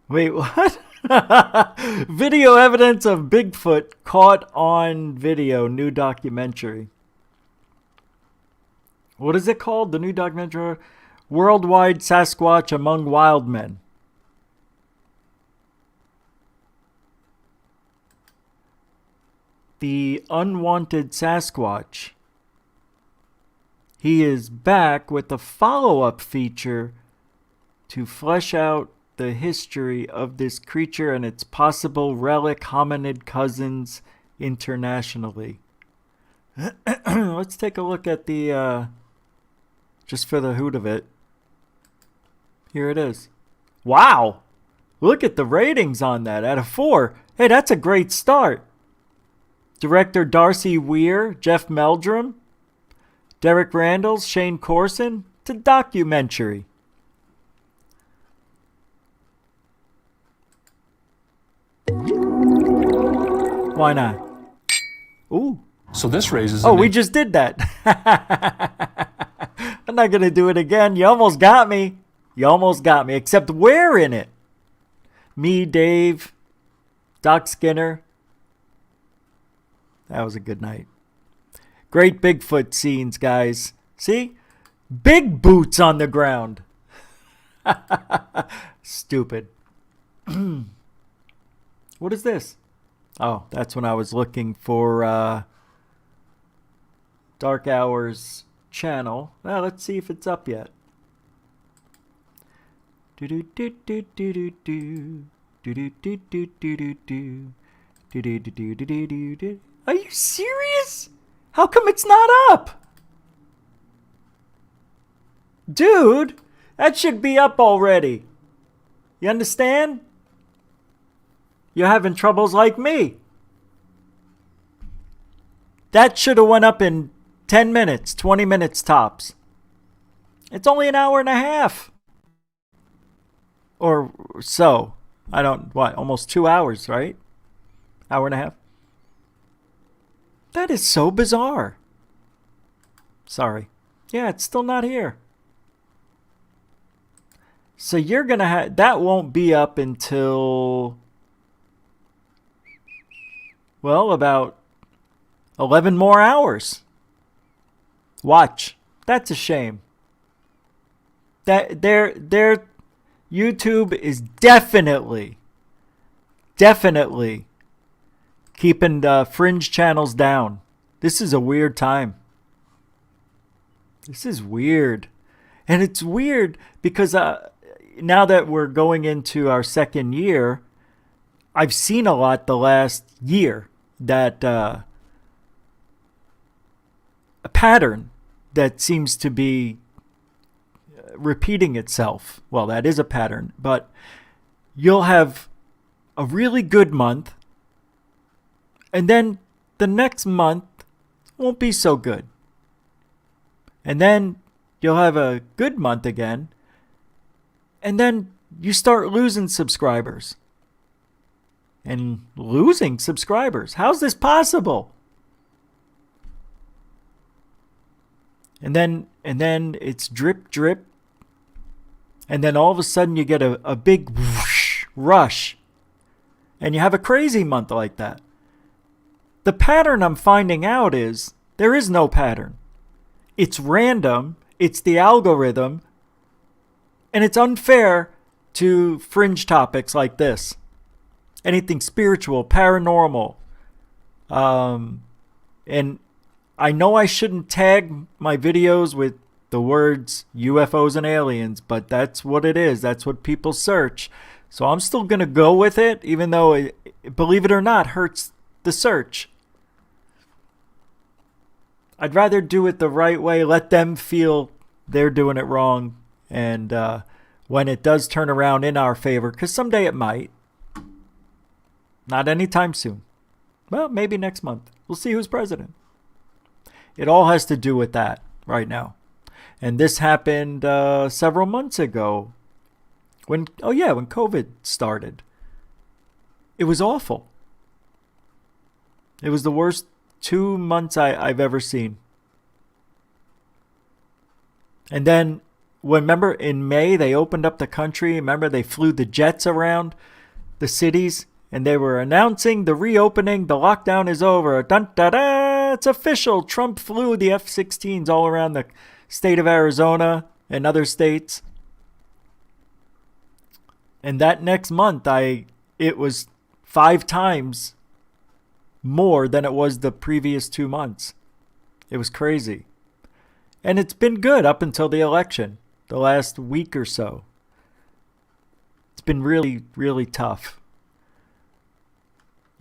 Wait, what? Video evidence of Bigfoot caught on video. New documentary. What is it called? The new documentary? Worldwide Sasquatch Among Wild Men. The unwanted Sasquatch. He is back with a follow-up feature to flesh out the history of this creature and its possible relic hominid cousins internationally. Let's take a look at the, just for the hoot of it. Here it is. Wow! Look at the ratings on that. Out of 4. Hey, that's a great start. Director Darcy Weir, Jeff Meldrum, Derek Randalls, Shane Corson. It's a documentary. Why not? Ooh. So this raises... we just did that. I'm not going to do it again. You almost got me. You almost got me. Except where in it? Me, Dave, Doc Skinner. That was a good night. Great Bigfoot scenes, guys. See? Big boots on the ground. Stupid. What is this? Oh, that's when I was looking for Dark Hours channel. Well, let's see if it's up yet. Do do do do do do do do do do do do do do do do do do do. Are you serious? How come it's not up? Dude, that should be up already. You understand? You're having troubles like me. That should have went up in 10 minutes, 20 minutes tops. It's only an hour and a half. Or so. I don't, almost 2 hours, right? Hour and a half. That is so bizarre. Sorry. Yeah, it's still not here. So you're going to have, that won't be up until, well, about 11 more hours. Watch. That's a shame. That their YouTube is definitely keeping the fringe channels down. This is a weird time. This is weird. And it's weird because now that we're going into our second year, I've seen a lot the last year that a pattern that seems to be repeating itself. Well, that is a pattern, but you'll have a really good month, and then the next month won't be so good. And then you'll have a good month again, and then you start losing subscribers. And losing subscribers. How's this possible? And then it's drip, drip. And then all of a sudden you get a big whoosh, rush. And you have a crazy month like that. The pattern I'm finding out is there is no pattern. It's random. It's the algorithm. And it's unfair to fringe topics like this. Anything spiritual, paranormal. And I know I shouldn't tag my videos with the words UFOs and aliens, but that's what it is. That's what people search. So I'm still going to go with it, even though it, believe it or not, hurts the search. I'd rather do it the right way, let them feel they're doing it wrong, and when it does turn around in our favor, because someday it might. Not anytime soon. Well, maybe next month. We'll see who's president. It all has to do with that right now. And this happened several months ago when COVID started. It was awful. It was the worst 2 months I've ever seen. And then remember in May they opened up the country. Remember they flew the jets around the cities and they were announcing the reopening. The lockdown is over. Dun, da, da, it's official. Trump flew the F-16s all around the state of Arizona and other states. And that next month, it was 5 times more than it was the previous 2 months. It was crazy. And it's been good up until the election, the last week or so. It's been really, really tough.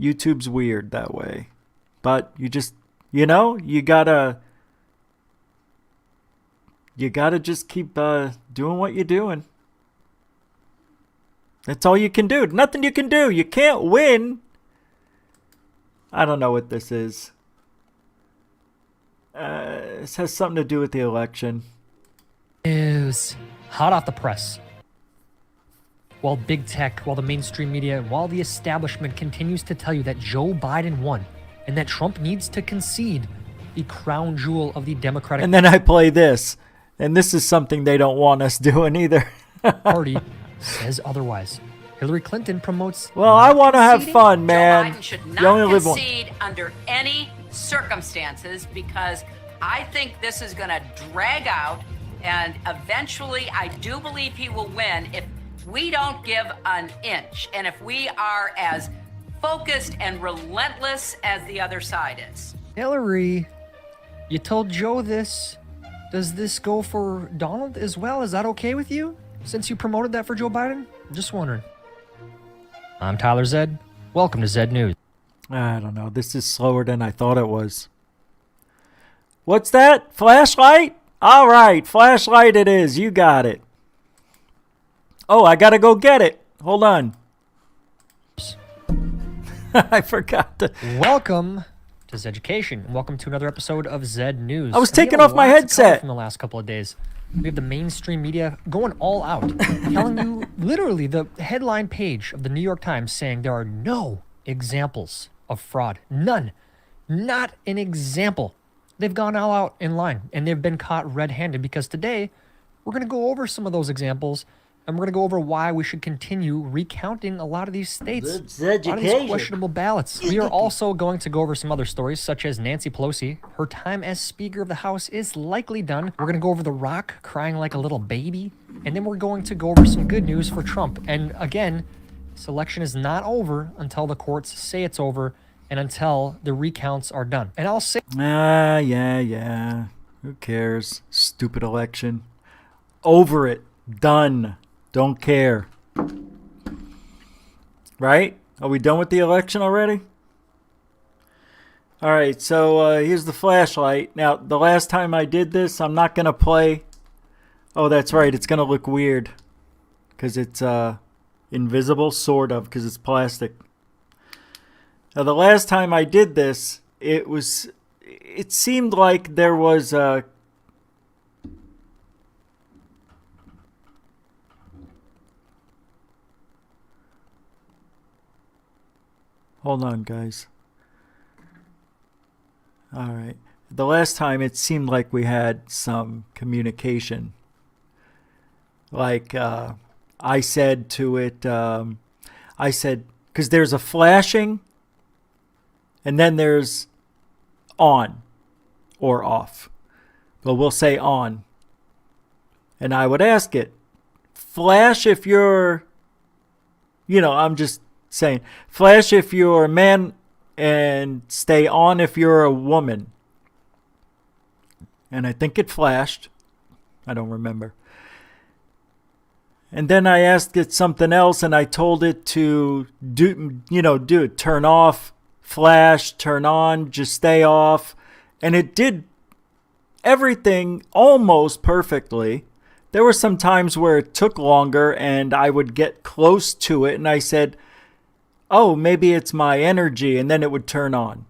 YouTube's weird that way. But you just, you gotta just keep doing what you're doing. That's all you can do. Nothing you can do. You can't win. I don't know what this is. This has something to do with the election. News. Hot off the press. While big tech, while the mainstream media, while the establishment continues to tell you that Joe Biden won and that Trump needs to concede, the crown jewel of the Democratic And then I play this. And this is something they don't want us doing either. Party says otherwise. Hillary Clinton promotes... Well, I want to have fun, man. Joe Biden should You not only live once. concede under any circumstances because I think this is going to drag out and eventually I do believe he will win if we don't give an inch and if we are as focused and relentless as the other side is. Hillary, you told Joe this. Does this go for Donald as well? Is that okay with you? Since you promoted that for Joe Biden? I'm just wondering. I'm Tyler Zed. Welcome to Zed News. I don't know. This is slower than I thought it was. What's that? Flashlight? All right, flashlight it is. You got it. Oh, I gotta go get it. Hold on. I forgot to. Welcome to Zeducation, and welcome to another episode of Zed News. I was And we taking have a off my lot to cover headset. from the last couple of days. We have the mainstream media going all out, telling you literally the headline page of the New York Times saying there are no examples of fraud. None. Not an example. They've gone all out in line, and they've been caught red-handed because today we're going to go over some of those examples, and we're going to go over why we should continue recounting a lot of these states, a lot of these questionable ballots. We are also going to go over some other stories, such as Nancy Pelosi. Her time as Speaker of the House is likely done. We're going to go over The Rock crying like a little baby, and then we're going to go over some good news for Trump. And again, this election is not over until the courts say it's over and until the recounts are done. And I'll say... Yeah. Who cares? Stupid election. Over it. Done. Don't care. Right? Are we done with the election already? All right, so here's the flashlight. Now, the last time I did this, I'm not going to play. Oh, that's right. It's going to look weird because it's invisible, sort of, because it's plastic. Now, the last time I did this, it seemed like there was a... Hold on, guys. All right. The last time it seemed like we had some communication. Like I said to it, I said, because there's a flashing and then there's on or off. Well, we'll say on. And I would ask it, flash if you're, I'm just saying, flash if you're a man and stay on if you're a woman. And I think it flashed. I don't remember. And then I asked it something else and I told it to do it. Turn off, flash, turn on, just stay off. And it did everything almost perfectly. There were some times where it took longer and I would get close to it and I said, oh, maybe it's my energy, and then it would turn on.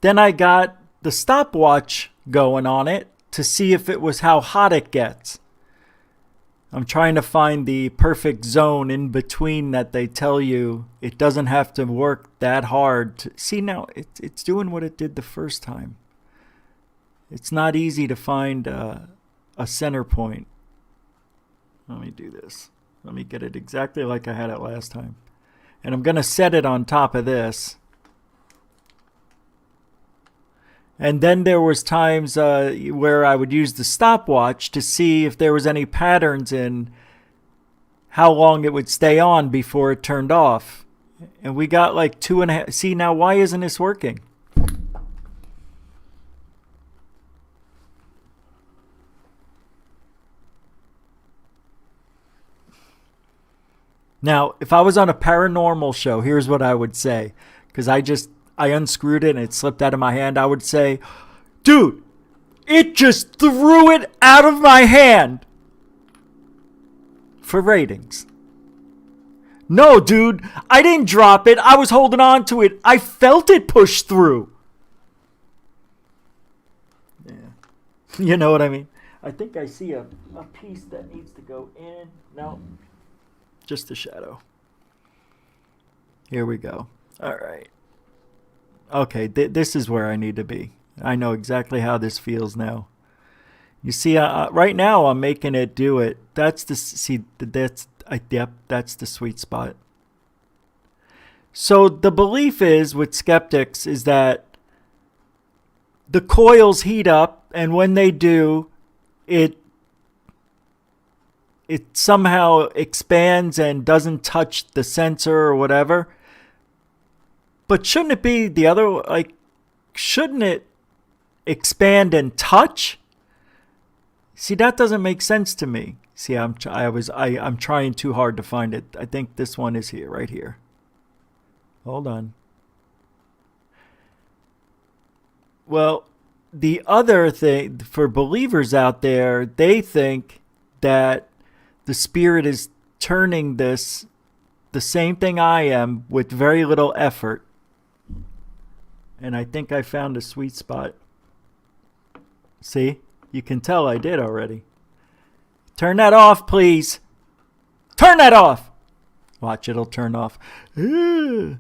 Then I got the stopwatch going on it to see if it was how hot it gets. I'm trying to find the perfect zone in between that they tell you it doesn't have to work that hard. See, now it's doing what it did the first time. It's not easy to find a center point. Let me do this. Let me get it exactly like I had it last time. And I'm going to set it on top of this. And then there was times where I would use the stopwatch to see if there was any patterns in how long it would stay on before it turned off. And we got like 2.5. See, now why isn't this working? Now, if I was on a paranormal show, here's what I would say. Because I unscrewed it and it slipped out of my hand. I would say, dude, it just threw it out of my hand. For ratings. No, dude, I didn't drop it. I was holding on to it. I felt it push through. Yeah. You know what I mean? I think I see a piece that needs to go in. No. Just a shadow. Here we go. All right. Okay, this is where I need to be. I know exactly how this feels now. You see, right now I'm making it do it. That's the that's the sweet spot. So the belief is with skeptics is that the coils heat up, and when they do, it somehow expands and doesn't touch the sensor or whatever. But shouldn't it be the other, like, shouldn't it expand and touch? See, that doesn't make sense to me. See, I'm trying too hard to find it. I think this one is here, right here. Hold on. Well, the other thing for believers out there, they think that the spirit is turning this the same thing I am with very little effort. And I think I found a sweet spot. See? You can tell I did already. Turn that off, please. Turn that off. Watch, it'll turn off. We're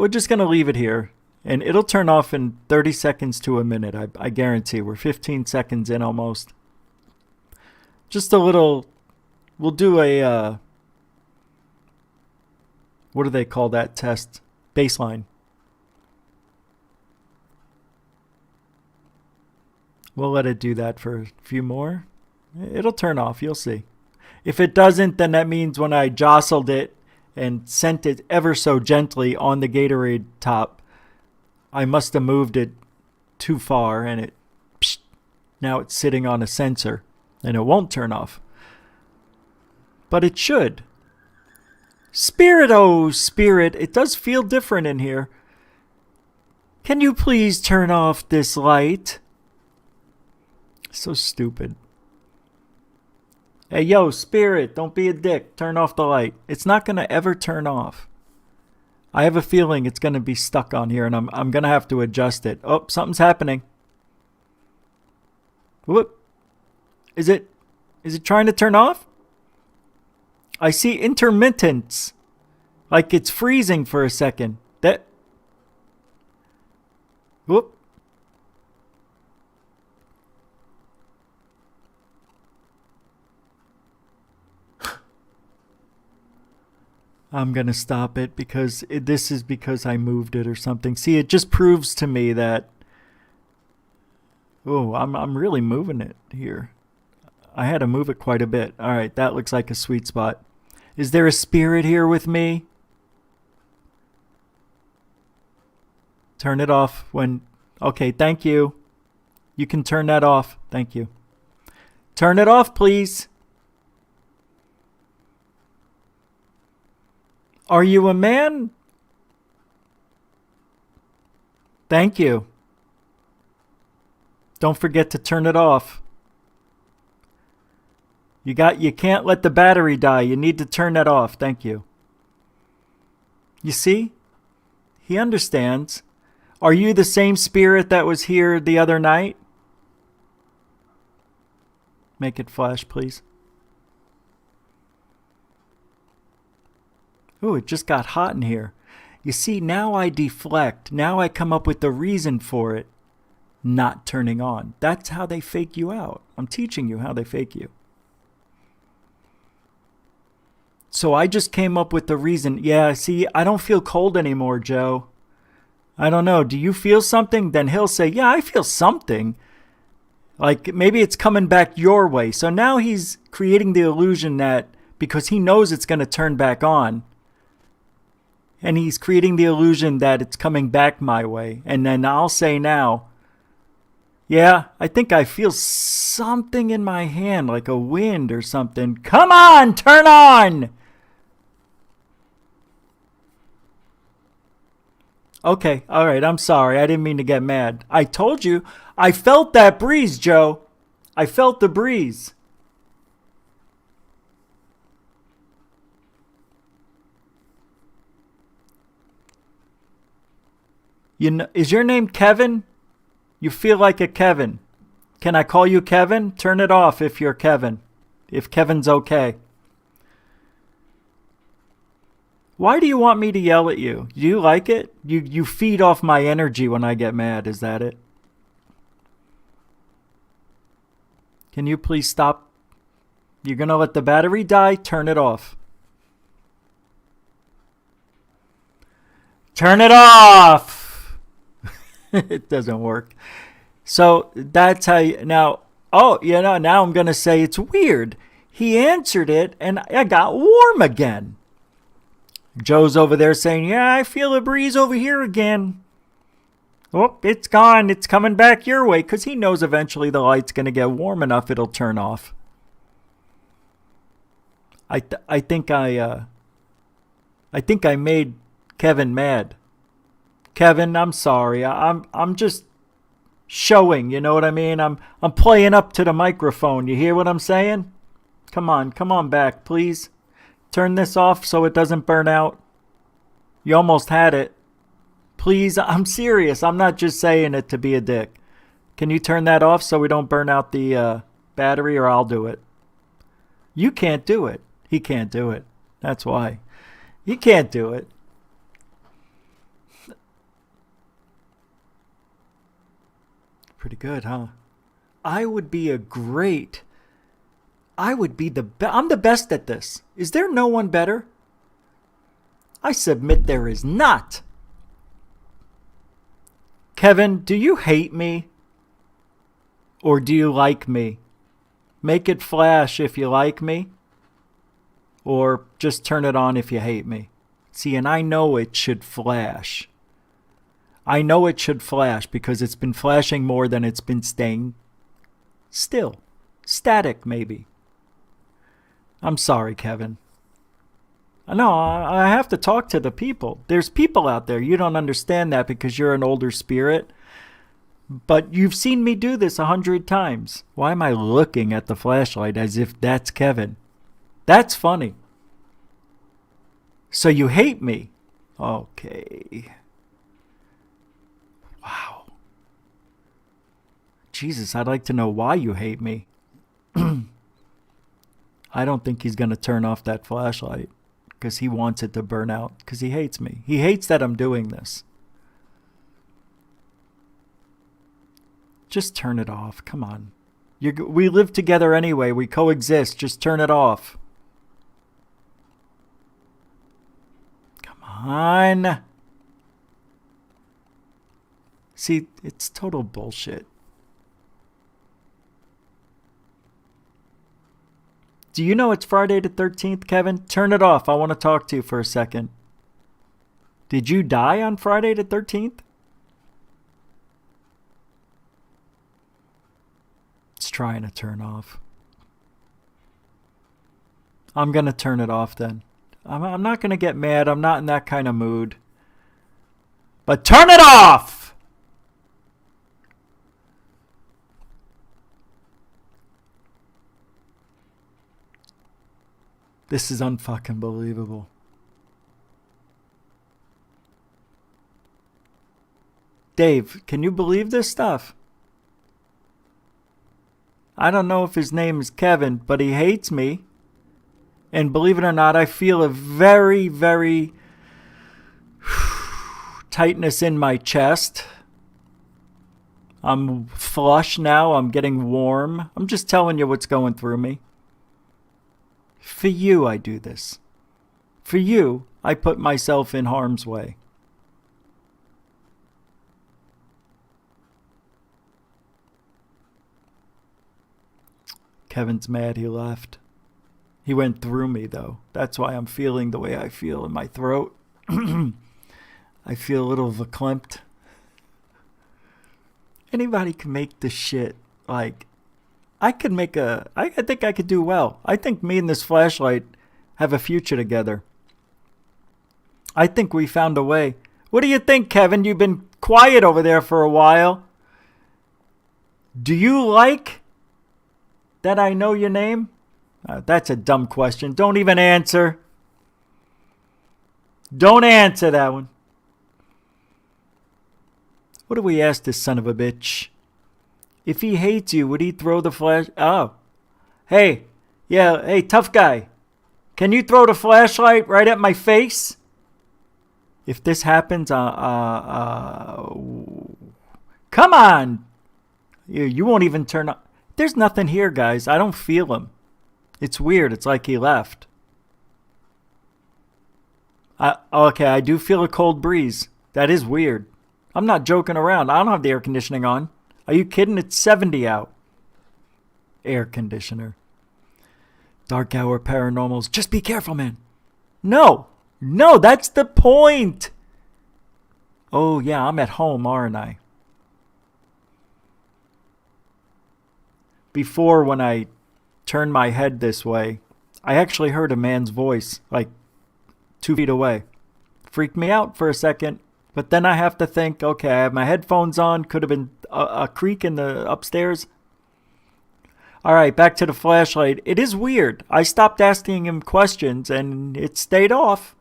just going to leave it here. And it'll turn off in 30 seconds to a minute. I guarantee. We're 15 seconds in almost. Just a little. We'll do a. What do they call that test? Baseline. We'll let it do that for a few more. It'll turn off. You'll see. If it doesn't, then that means when I jostled it and sent it ever so gently on the Gatorade top, I must have moved it too far, and now it's sitting on a sensor, and it won't turn off. But it should. Spirit, oh spirit, it does feel different in here. Can you please turn off this light? So stupid. Hey, yo, spirit, don't be a dick. Turn off the light. It's not going to ever turn off. I have a feeling it's going to be stuck on here, and I'm going to have to adjust it. Oh, something's happening. Whoop. Is it trying to turn off? I see intermittence. Like it's freezing for a second. Whoop. I'm going to stop it because this is because I moved it or something. See, it just proves to me that, oh, I'm really moving it here. I had to move it quite a bit. All right, that looks like a sweet spot. Is there a spirit here with me? Turn it off when... Okay, thank you. You can turn that off. Thank you. Turn it off, please. Are you a man? Thank you. Don't forget to turn it off. You can't let the battery die. You need to turn that off. Thank you. You see? He understands. Are you the same spirit that was here the other night? Make it flash, please. Ooh, it just got hot in here. You see, now I deflect. Now I come up with the reason for it not turning on. That's how they fake you out. I'm teaching you how they fake you. So I just came up with the reason. Yeah, see, I don't feel cold anymore, Joe. I don't know. Do you feel something? Then he'll say, yeah, I feel something. Like maybe it's coming back your way. So now he's creating the illusion that because he knows it's going to turn back on. And he's creating the illusion that it's coming back my way. And then I'll say now, yeah, I think I feel something in my hand, like a wind or something. Come on, turn on! Okay, all right, I'm sorry. I didn't mean to get mad. I told you, I felt that breeze, Joe. I felt the breeze. You know, is your name Kevin? You feel like a Kevin. Can I call you Kevin? Turn it off if you're Kevin. If Kevin's okay. Why do you want me to yell at you? Do you like it? You feed off my energy when I get mad. Is that it? Can you please stop? You're going to let the battery die? Turn it off. Turn it off! It doesn't work. So that's how you, now, now I'm going to say it's weird. He answered it and I got warm again. Joe's over there saying, yeah, I feel a breeze over here again. Oh, it's gone. It's coming back your way because he knows eventually the light's going to get warm enough it'll turn off. I think I made Kevin mad. Kevin, I'm sorry. I'm just showing, you know what I mean? I'm playing up to the microphone. You hear what I'm saying? Come on back, please. Turn this off so it doesn't burn out. You almost had it. Please, I'm serious. I'm not just saying it to be a dick. Can you turn that off so we don't burn out the battery, or I'll do it? You can't do it. He can't do it. That's why. He can't do it. Pretty good, huh? I'm the best at this. Is there no one better? I submit there is not. Kevin, do you hate me? Or do you like me? Make it flash if you like me. Or just turn it on if you hate me. See, and I know it should flash. I know it should flash because it's been flashing more than it's been staying still. Static, maybe. I'm sorry, Kevin. No, I have to talk to the people. There's people out there. You don't understand that because you're an older spirit. But you've seen me do this 100 times. Why am I looking at the flashlight as if that's Kevin? That's funny. So you hate me? Okay. Wow. Jesus, I'd like to know why you hate me. I don't think he's going to turn off that flashlight because he wants it to burn out because he hates me. He hates that I'm doing this. Just turn it off. Come on. We live together anyway. We coexist. Just turn it off. Come on. See, it's total bullshit. Do you know it's Friday the 13th, Kevin? Turn it off. I want to talk to you for a second. Did you die on Friday the 13th? It's trying to turn off. I'm going to turn it off then. I'm not going to get mad. I'm not in that kind of mood. But turn it off! This is unfucking believable. Dave, can you believe this stuff? I don't know if his name is Kevin, but he hates me. And believe it or not, I feel a very, very tightness in my chest. I'm flush now. I'm getting warm. I'm just telling you what's going through me. For you, I do this. For you, I put myself in harm's way. Kevin's mad he left. He went through me, though. That's why I'm feeling the way I feel in my throat. I feel a little verklempt. Anybody can make this shit. Like, I think I could do well. I think me and this flashlight have a future together. I think we found a way. What do you think, Kevin? You've been quiet over there for a while. Do you like that I know your name? That's a dumb question. Don't even answer. Don't answer that one. What do we ask this son of a bitch? If he hates you, would he throw the flash? Oh. Hey. Yeah, hey, tough guy. Can you throw the flashlight right at my face? If this happens, come on. You won't even turn on. There's nothing here, guys. I don't feel him. It's weird. It's like he left. Okay, I do feel a cold breeze. That is weird. I'm not joking around. I don't have the air conditioning on. Are you kidding? It's 70 out. Air conditioner. Dark hour paranormals. Just be careful, man. No, that's the point. Oh, yeah, I'm at home, aren't I? Before, when I turned my head this way, I actually heard a man's voice, like 2 feet away. Freaked me out for a second. But then I have to think, okay, I have my headphones on. Could have been a creak in the upstairs. All right, back to the flashlight. It is weird. I stopped asking him questions and it stayed off.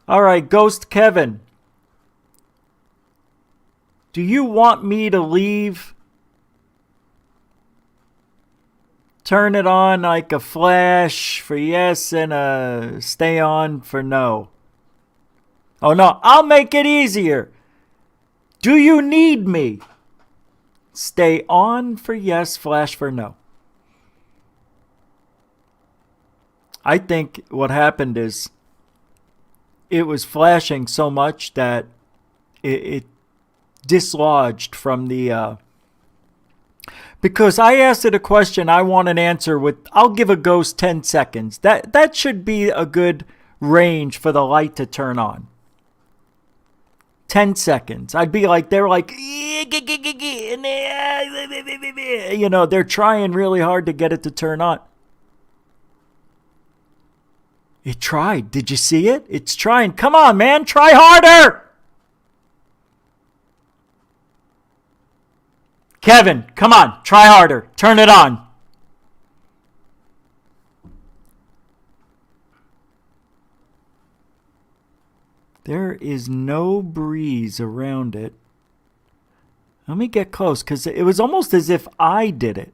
All right, Ghost Kevin. Do you want me to leave? Turn it on like a flash for yes and a stay on for no. Oh no, I'll make it easier. Do you need me? Stay on for yes, flash for no. I think what happened is it was flashing so much that it dislodged from the... because I asked it a question, I want an answer with... I'll give a ghost 10 seconds. That should be a good range for the light to turn on. 10 seconds. I'd be like, they're like, you know, they're trying really hard to get it to turn on. It tried. Did you see it? It's trying. Come on, man. Try harder. Kevin, come on. Try harder. Turn it on. There is no breeze around it. Let me get close, because it was almost as if I did it.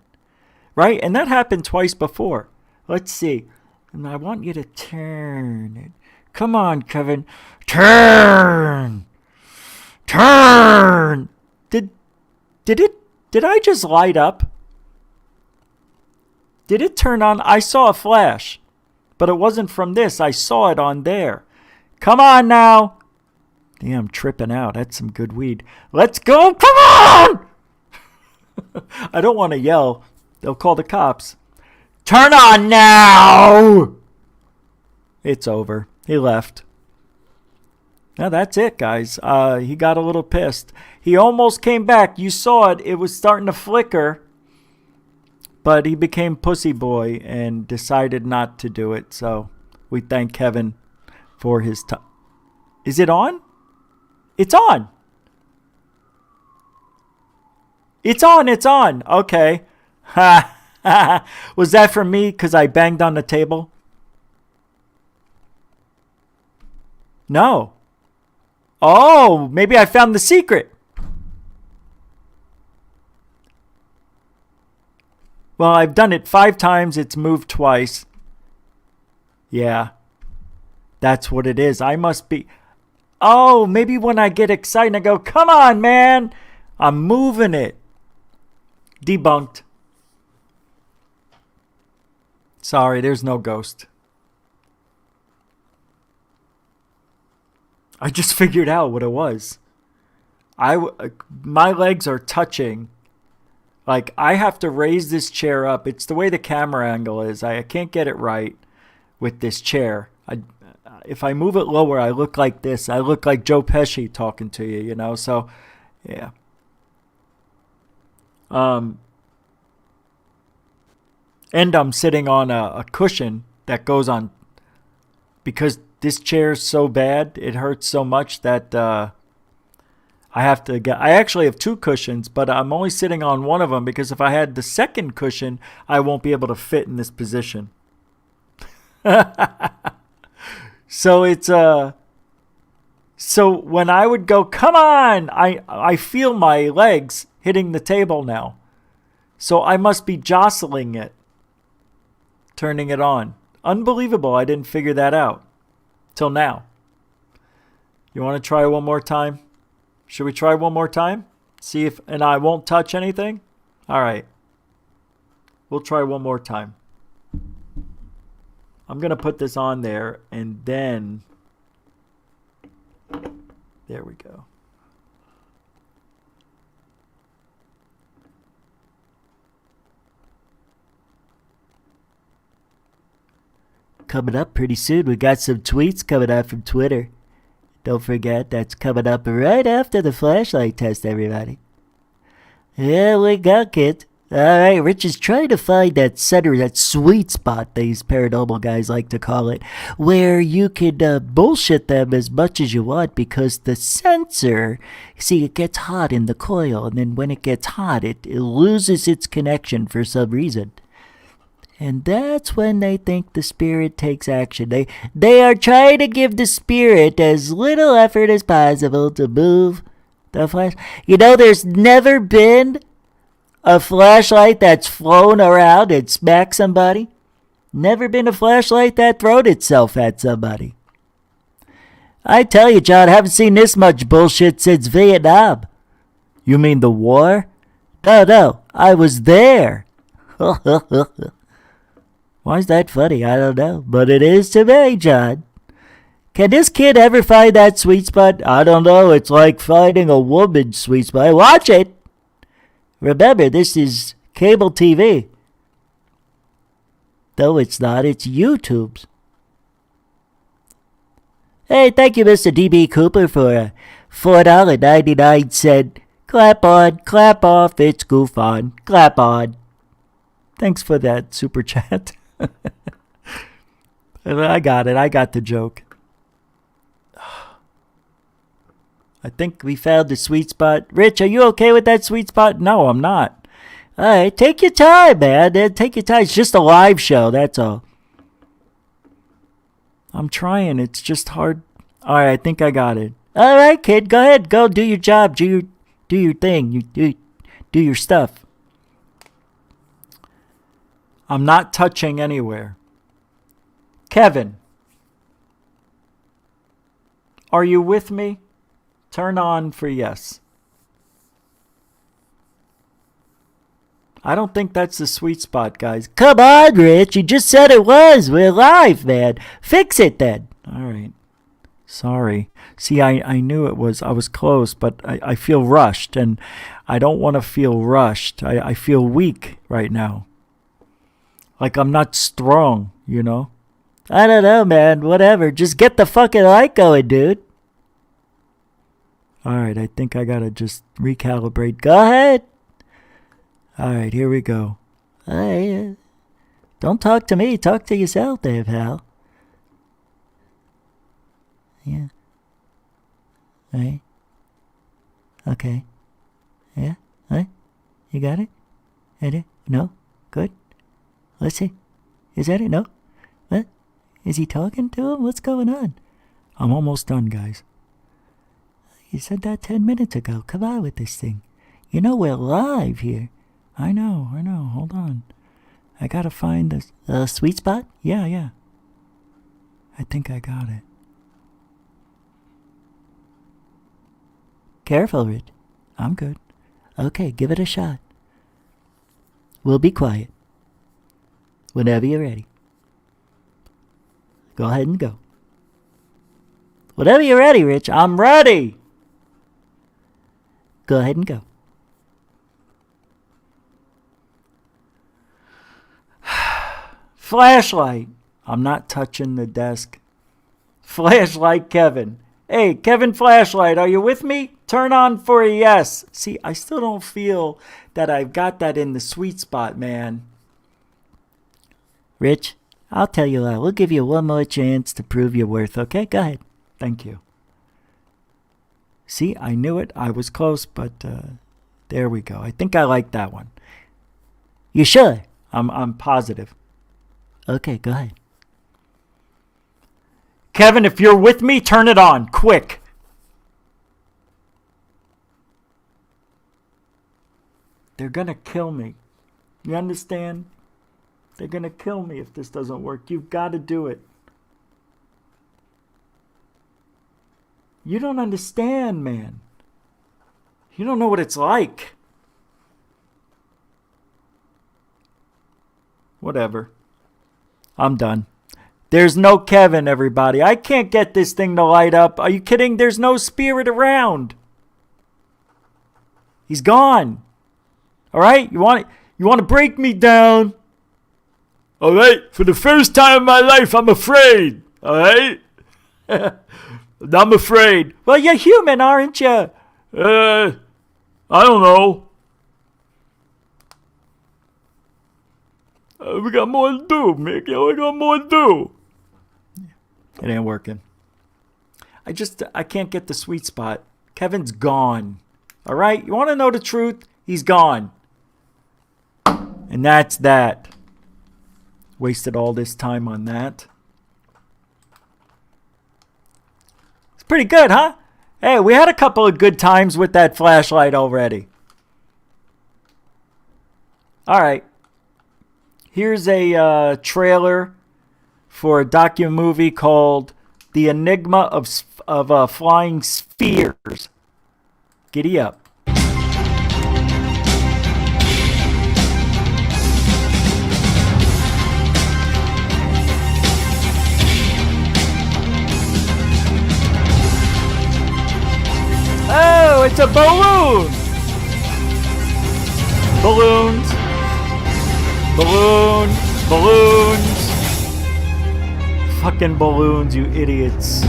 Right? And that happened twice before. Let's see. And I want you to turn it. Come on, Kevin. Turn! Turn! Did I just light up? Did it turn on? I saw a flash. But it wasn't from this. I saw it on there. Come on now. Damn, I'm tripping out. That's some good weed. Let's go. Come on! I don't want to yell. They'll call the cops. Turn on now! It's over. He left. Now that's it, guys. He got a little pissed. He almost came back. You saw it. It was starting to flicker. But he became pussy boy and decided not to do it. So we thank Kevin for his time. Is it on? It's on. It's on. It's on. Okay. Ha. Was that for me because I banged on the table? No. Oh, maybe I found the secret. Well, I've done it 5 times. It's moved twice. Yeah. That's what it is. I must be... Oh, maybe when I get excited, I go, come on, man. I'm moving it. Debunked. Sorry, there's no ghost. I just figured out what it was. My legs are touching. Like, I have to raise this chair up. It's the way the camera angle is. I can't get it right with this chair. If I move it lower, I look like this. I look like Joe Pesci talking to you, you know? So, yeah. And I'm sitting on a cushion that goes on, because this chair is so bad, it hurts so much that I actually have 2 cushions, but I'm only sitting on one of them because if I had the second cushion, I won't be able to fit in this position. So it's so when I would go, come on, I feel my legs hitting the table now. So I must be jostling it, turning it on. Unbelievable, I didn't figure that out till now. You want to try one more time? Should we try one more time? See if, and I won't touch anything? All right. We'll try one more time. I'm going to put this on there and then, there we go. Coming up pretty soon, we got some tweets coming out from Twitter. Don't forget, that's coming up right after the flashlight test, everybody. Here we go, kid. All right, Rich is trying to find that center, that sweet spot, these paranormal guys like to call it, where you can bullshit them as much as you want, because the sensor, see, it gets hot in the coil, and then when it gets hot, it loses its connection for some reason. And that's when they think the spirit takes action. They are trying to give the spirit as little effort as possible to move the flash. You know, there's never been a flashlight that's flown around and smacked somebody. Never been a flashlight that thrown itself at somebody. I tell you, John, I haven't seen this much bullshit since Vietnam. You mean the war? No, I was there. Why is that funny? I don't know. But it is to me, John. Can this kid ever find that sweet spot? I don't know. It's like finding a woman's sweet spot. Watch it. Remember, this is cable TV. No, it's not. It's YouTube's. Hey, thank you, Mr. D.B. Cooper, for $4.99. Clap on, clap off. It's goof on. Clap on. Thanks for that super chat. I got it. I got the joke. I think we found the sweet spot. Rich, are you okay with that sweet spot? No, I'm not. All right, take your time, man. Take your time. It's just a live show, that's all. I'm trying. It's just hard. All right, I think I got it. All right, kid, go ahead. Go do your job. Do your thing. You do your stuff. I'm not touching anywhere. Kevin, are you with me? Turn on for yes. I don't think that's the sweet spot, guys. Come on, Rich. You just said it was. We're live, man. Fix it then. All right. Sorry. See, I knew it was. I was close, but I feel rushed, and I don't want to feel rushed. I feel weak right now. Like I'm not strong, you know? I don't know, man. Whatever. Just get the fucking light going, dude. All right, I think I gotta just recalibrate. Go ahead. All right, here we go. Hey, don't talk to me. Talk to yourself there, pal. Yeah. Right. Okay. Yeah. Right. You got it? No? Good. Let's see. Is that it? No? What? Is he talking to him? What's going on? I'm almost done, guys. You said that 10 minutes ago. Come on with this thing. You know we're live here. I know. Hold on. I gotta find the sweet spot? Yeah. I think I got it. Careful, Rich. I'm good. Okay, give it a shot. We'll be quiet. Whenever you're ready. Go ahead and go. Whenever you're ready, Rich. I'm ready. Go ahead and go. Flashlight. I'm not touching the desk. Flashlight Kevin. Hey, Kevin Flashlight, are you with me? Turn on for a yes. See, I still don't feel that I've got that in the sweet spot, man. Rich, I'll tell you what. We'll give you one more chance to prove your worth, okay? Go ahead. Thank you. See, I knew it. I was close, but there we go. I think I like that one. You sure? I'm positive. Okay, go ahead. Kevin, if you're with me, turn it on. Quick. They're going to kill me. You understand? They're going to kill me if this doesn't work. You've got to do it. You don't understand, man. You don't know what it's like. Whatever. I'm done. There's no Kevin, everybody. I can't get this thing to light up. Are you kidding? There's no spirit around. He's gone. All right? You want to break me down? All right? For the first time in my life, I'm afraid. All right? I'm afraid. Well, you're human, aren't you? I don't know. We got more to do, Mickey. We got more to do. It ain't working. I can't get the sweet spot. Kevin's gone. All right? You want to know the truth? He's gone. And that's that. Wasted all this time on that. It's pretty good, huh? Hey, we had a couple of good times with that flashlight already. All right. Here's a trailer for a docu-movie called The Enigma of Flying Spheres. Giddy up. Oh, it's a balloon! Balloons. Balloons. Fucking balloons, you idiots.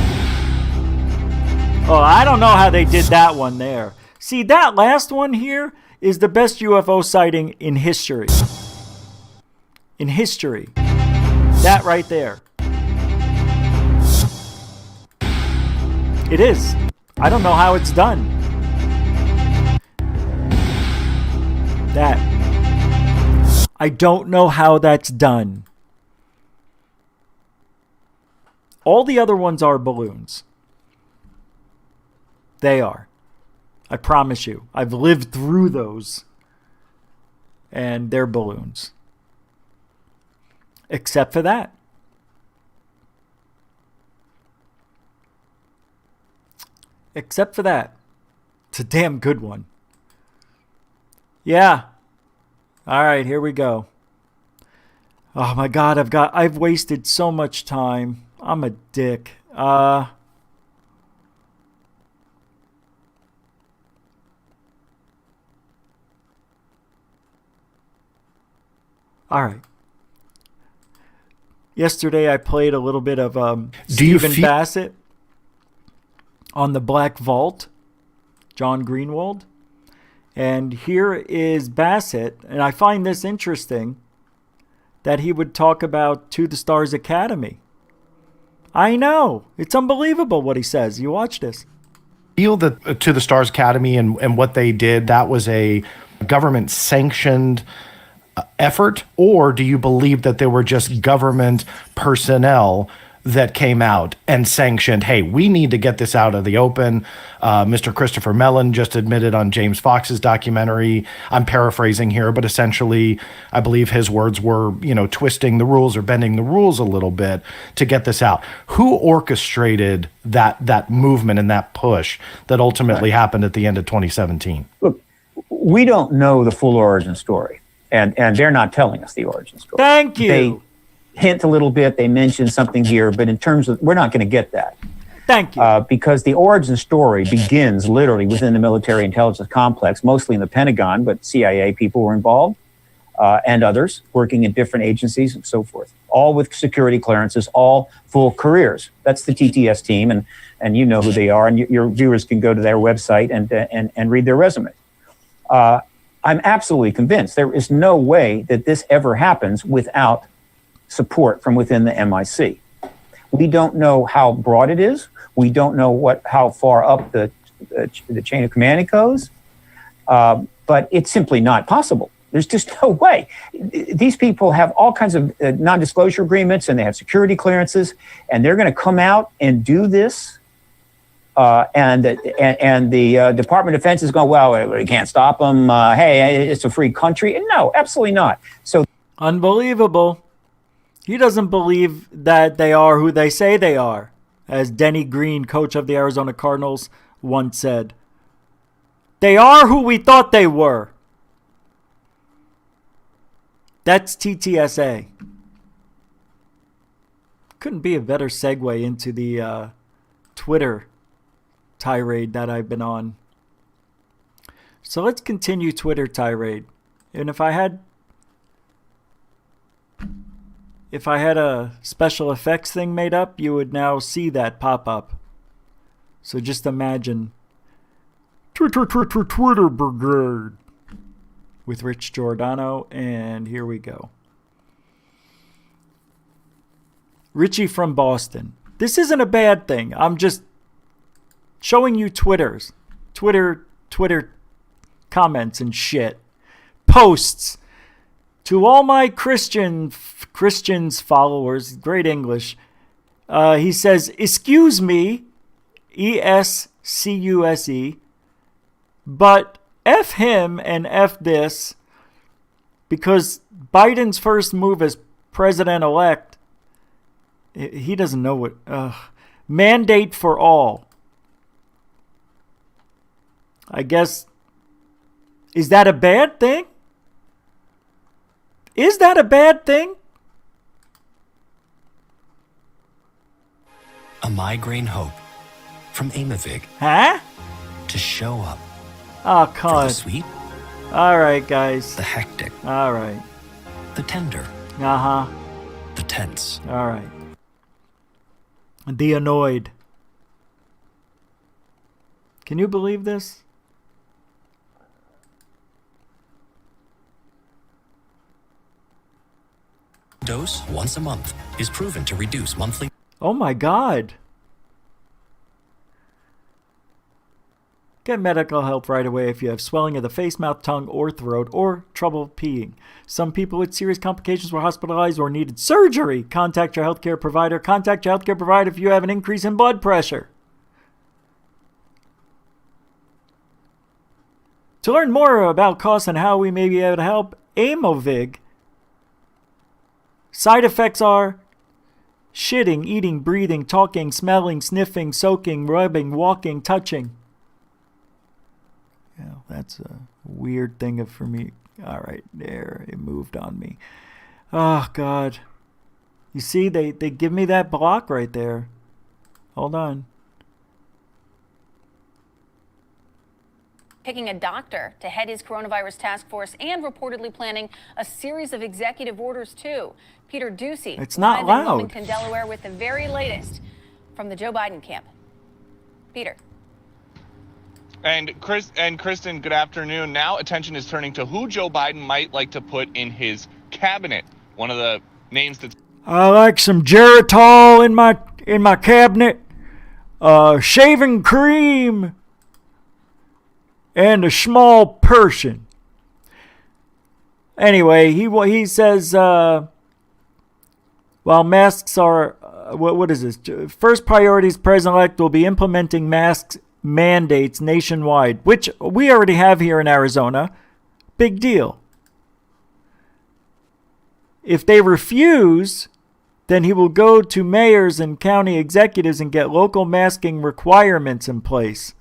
Oh, I don't know how they did that one there. See, that last one here is the best UFO sighting in history. In history. That right there. It is. I don't know how it's done. That. I don't know how that's done. All the other ones are balloons. They are. I promise you. I've lived through those. And they're balloons. Except for that. Except for that. It's a damn good one. Yeah. All right, here we go. Oh my God, I've wasted so much time. I'm a dick. All right. Yesterday I played a little bit of Stephen Bassett on the Black Vault, John Greenwald. And here is Bassett, and I find this interesting that he would talk about To the Stars Academy. I know. It's unbelievable what he says. You watch this. Feel that To the Stars Academy and what they did, that was a government-sanctioned effort, or do you believe that they were just government personnel that came out and sanctioned, hey, we need to get this out of the open? Mr. Christopher Mellon just admitted on James Fox's documentary, I'm paraphrasing here, but essentially, I believe his words were, twisting the rules or bending the rules a little bit to get this out. Who orchestrated that movement and that push that ultimately happened at the end of 2017? Look, we don't know the full origin story, and they're not telling us the origin story. Thank you. They hint a little bit, they mention something here, but in terms of, we're not going to get that. Thank you. Because the origin story begins literally within the military intelligence complex, mostly in the Pentagon, but CIA people were involved, and others working in different agencies and so forth, all with security clearances, all full careers. That's the TTS team, and you know who they are, and your viewers can go to their website and read their resume. I'm absolutely convinced there is no way that this ever happens without support from within the MIC. We don't know how broad it is. We don't know how far up the chain of command it goes, but it's simply not possible. There's just no way. These people have all kinds of non-disclosure agreements, and they have security clearances, and they're going to come out and do this. And the Department of Defense is going, well, we can't stop them. Hey, it's a free country. And no, absolutely not. So unbelievable. He doesn't believe that they are who they say they are, as Denny Green, coach of the Arizona Cardinals, once said. They are who we thought they were. That's TTSA. Couldn't be a better segue into the Twitter tirade that I've been on. So let's continue Twitter tirade. And if I had a special effects thing made up, you would now see that pop up. So just imagine Twitter Brigade with Rich Giordano, and here we go. Richie from Boston. This isn't a bad thing. I'm just showing you Twitter comments and shit. Posts. To all my Christians followers, great English, he says, excuse me, ESCUSE, but F him and F this, because Biden's first move as president-elect, he doesn't know what, mandate for all. I guess, is that a bad thing? Is that a bad thing? A migraine hope from Aimovig. Huh? To show up. Oh, For God. the sweet. All right, guys. The hectic. All right. The tender. Uh-huh. The tense. All right. The annoyed. Can you believe this? Dose once a month is proven to reduce monthly. Oh my God. Get medical help right away if you have swelling of the face, mouth, tongue, or throat, or trouble peeing. Some people with serious complications were hospitalized or needed surgery. Contact your healthcare provider. Contact your healthcare provider if you have an increase in blood pressure. To learn more about costs and how we may be able to help, Aimovig. Side effects are shitting, eating, breathing, talking, smelling, sniffing, soaking, rubbing, walking, touching. Yeah, that's a weird thing for me. All right, there, it moved on me. Oh, God. You see, they give me that block right there. Hold on. Picking a doctor to head his coronavirus task force and reportedly planning a series of executive orders, too. Peter Ducey, it's not live in loud. Wilmington, Delaware, with the very latest from the Joe Biden camp. Peter. And Kristen, good afternoon. Now attention is turning to who Joe Biden might like to put in his cabinet. One of the names that's... I like some Geritol in my cabinet, shaving cream, and a small person. Anyway, he says, while masks are, what is this? First priorities, President-elect will be implementing masks mandates nationwide, which we already have here in Arizona. Big deal. If they refuse, then he will go to mayors and county executives and get local masking requirements in place.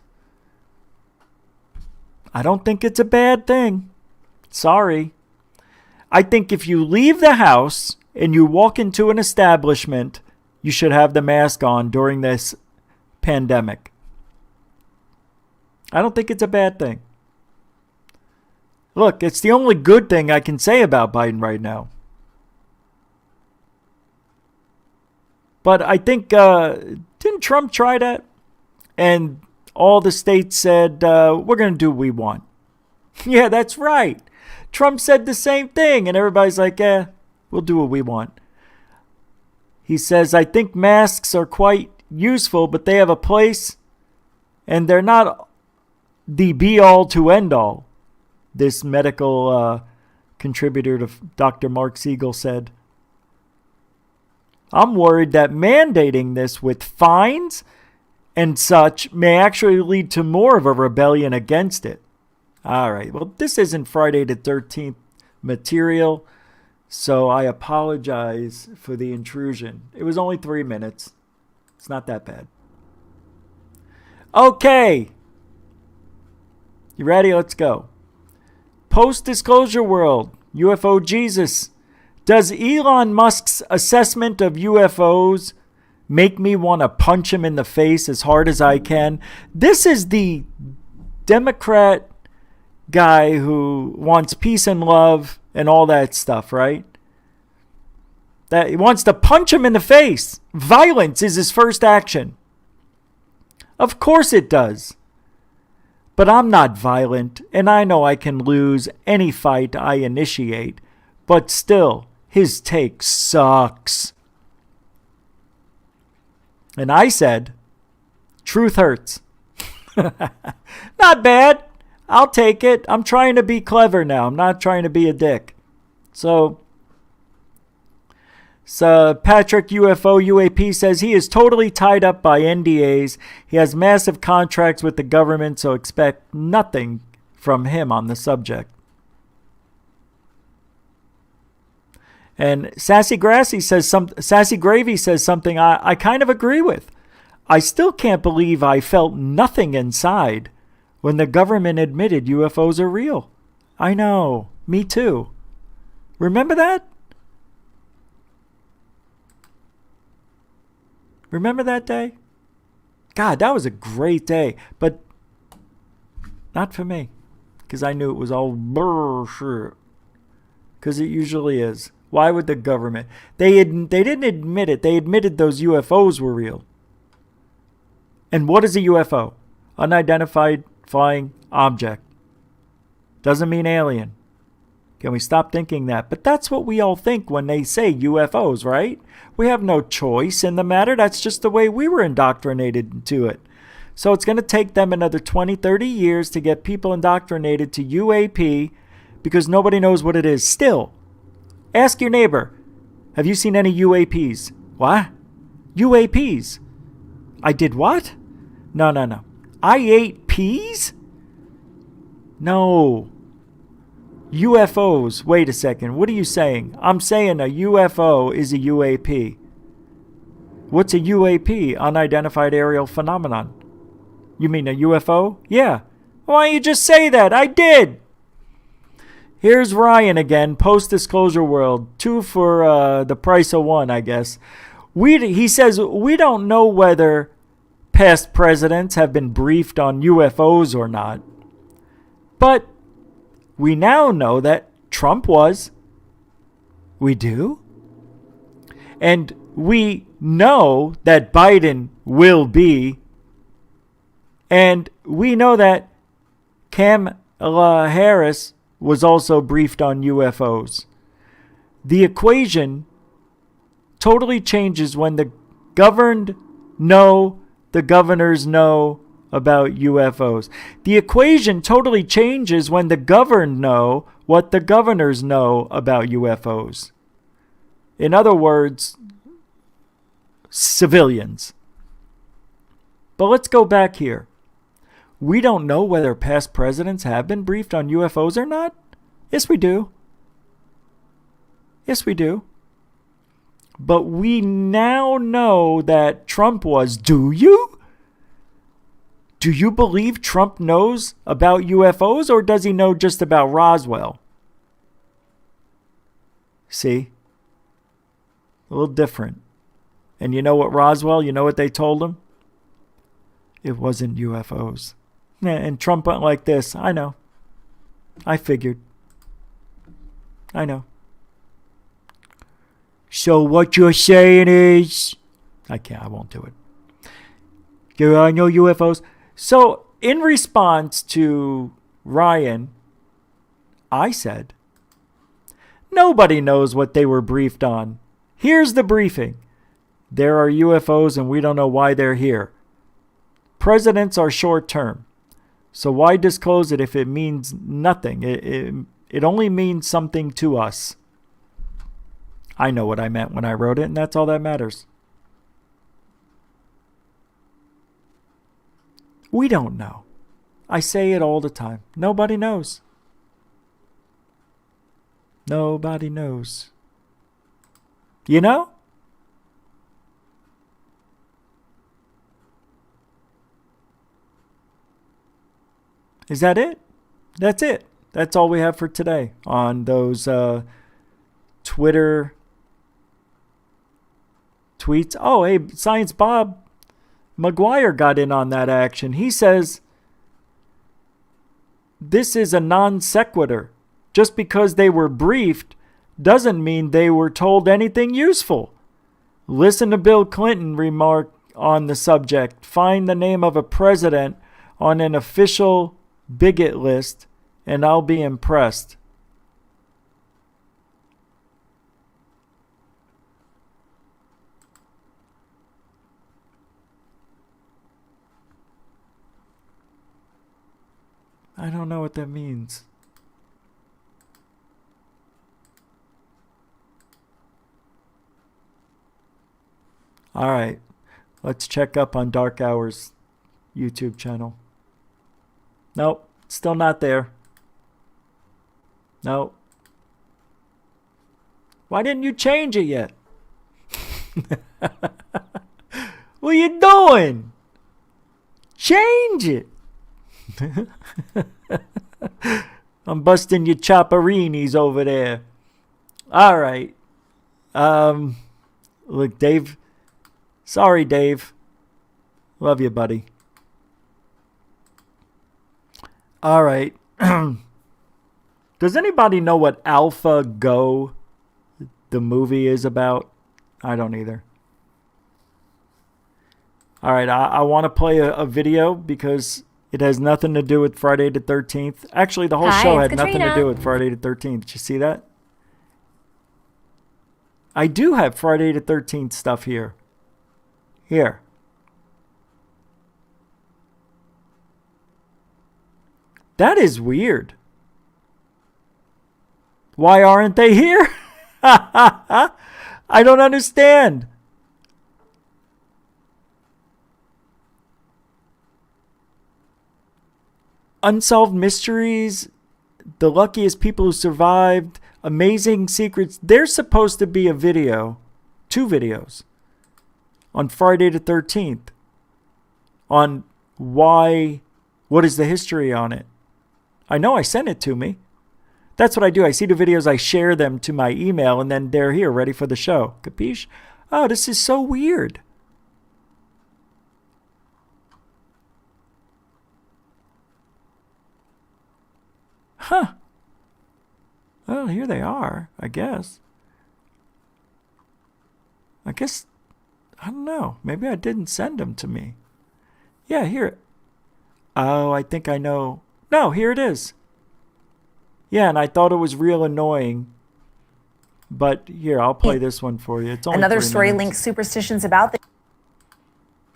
I don't think it's a bad thing. Sorry. I think if you leave the house and you walk into an establishment, you should have the mask on during this pandemic. I don't think it's a bad thing. Look, it's the only good thing I can say about Biden right now. But I think, didn't Trump try that? And all the states said, we're going to do what we want. Yeah, that's right. Trump said the same thing. And everybody's like, we'll do what we want. He says, I think masks are quite useful, but they have a place. And they're not the be-all to end-all. This medical contributor to Dr. Mark Siegel said. I'm worried that mandating this with fines and such may actually lead to more of a rebellion against it. All right. Well, this isn't Friday the 13th material, so I apologize for the intrusion. It was only 3 minutes. It's not that bad. Okay. You ready? Let's go. Post-disclosure world. UFO Jesus. Does Elon Musk's assessment of UFOs make me want to punch him in the face as hard as I can? This is the Democrat guy who wants peace and love and all that stuff, right? That he wants to punch him in the face. Violence is his first action. Of course it does. But I'm not violent, and I know I can lose any fight I initiate. But still, his take sucks. And I said, truth hurts. Not bad. I'll take it. I'm trying to be clever now. I'm not trying to be a dick. So Patrick UFO UAP says he is totally tied up by NDAs. He has massive contracts with the government, so expect nothing from him on the subject. And Sassy Gravy says something I kind of agree with. I still can't believe I felt nothing inside when the government admitted UFOs are real. I know. Me too. Remember that? Remember that day? God, that was a great day. But not for me. Because I knew it was all bullshit. Because it usually is. Why would the government? They didn't admit it. They admitted those UFOs were real. And what is a UFO? Unidentified flying object. Doesn't mean alien. Can we stop thinking that? But that's what we all think when they say UFOs, right? We have no choice in the matter. That's just the way we were indoctrinated into it. So it's going to take them another 20, 30 years to get people indoctrinated to UAP because nobody knows what it is still. Ask your neighbor, have you seen any UAPs? What? UAPs? I did what? No. I ate peas? No. UFOs. Wait a second. What are you saying? I'm saying a UFO is a UAP. What's a UAP? Unidentified aerial phenomenon. You mean a UFO? Yeah. Why don't you just say that? I did. Here's Ryan again, post-disclosure world. 2 for the price of 1, I guess. He says, we don't know whether past presidents have been briefed on UFOs or not. But we now know that Trump was. We do. And we know that Biden will be. And we know that Kamala Harris was also briefed on UFOs. The equation totally changes when the governed know, the governors know about UFOs. The equation totally changes when the governed know what the governors know about UFOs. In other words, civilians. But let's go back here. We don't know whether past presidents have been briefed on UFOs or not. Yes, we do. Yes, we do. But we now know that Trump was. Do you? Do you believe Trump knows about UFOs, or does he know just about Roswell? See? A little different. And you know what Roswell, you know what they told him? it wasn't UFOs. And Trump went like this. I know. I figured. I know. So what you're saying is... I won't do it. There are no UFOs. So in response to Ryan, I said, nobody knows what they were briefed on. Here's the briefing. There are UFOs and we don't know why they're here. Presidents are short term. So why disclose it if it means nothing? It only means something to us. I know what I meant when I wrote it, and that's all that matters. We don't know. I say it all the time. Nobody knows. Nobody knows. You know? Is that it? That's it. That's all we have for today on those Twitter tweets. Oh, hey, Science Bob McGuire got in on that action. He says, this is a non sequitur. Just because they were briefed doesn't mean they were told anything useful. Listen to Bill Clinton remark on the subject. Find the name of a president on an official bigot list, and I'll be impressed. I don't know what that means. All right, let's check up on Dark Hours YouTube channel. Nope, still not there. Nope. Why didn't you change it yet? What are you doing? Change it. I'm busting your chopperinis over there. All right. Look, Dave. Sorry, Dave. Love you, buddy. All right. Does anybody know what AlphaGo, the movie, is about? I don't either. All right. I want to play a video because it has nothing to do with Friday the 13th. Actually, the whole show had nothing to do with Friday the 13th. Did you see that? I do have Friday the 13th stuff here. Here. That is weird. Why aren't they here? I don't understand. Unsolved Mysteries, The Luckiest People Who Survived, Amazing Secrets. There's supposed to be a video, 2 videos, on Friday the 13th on what is the history on it. I know I sent it to me. That's what I do. I see the videos, I share them to my email, and then they're here ready for the show. Capiche? Oh, this is so weird. Huh. Well, here they are, I guess. I don't know. Maybe I didn't send them to me. Yeah, here. Oh, I think I know. No, here it is. Yeah, and I thought it was real annoying. But here, I'll play this one for you. It's only Another 3 story minutes. links superstitions about the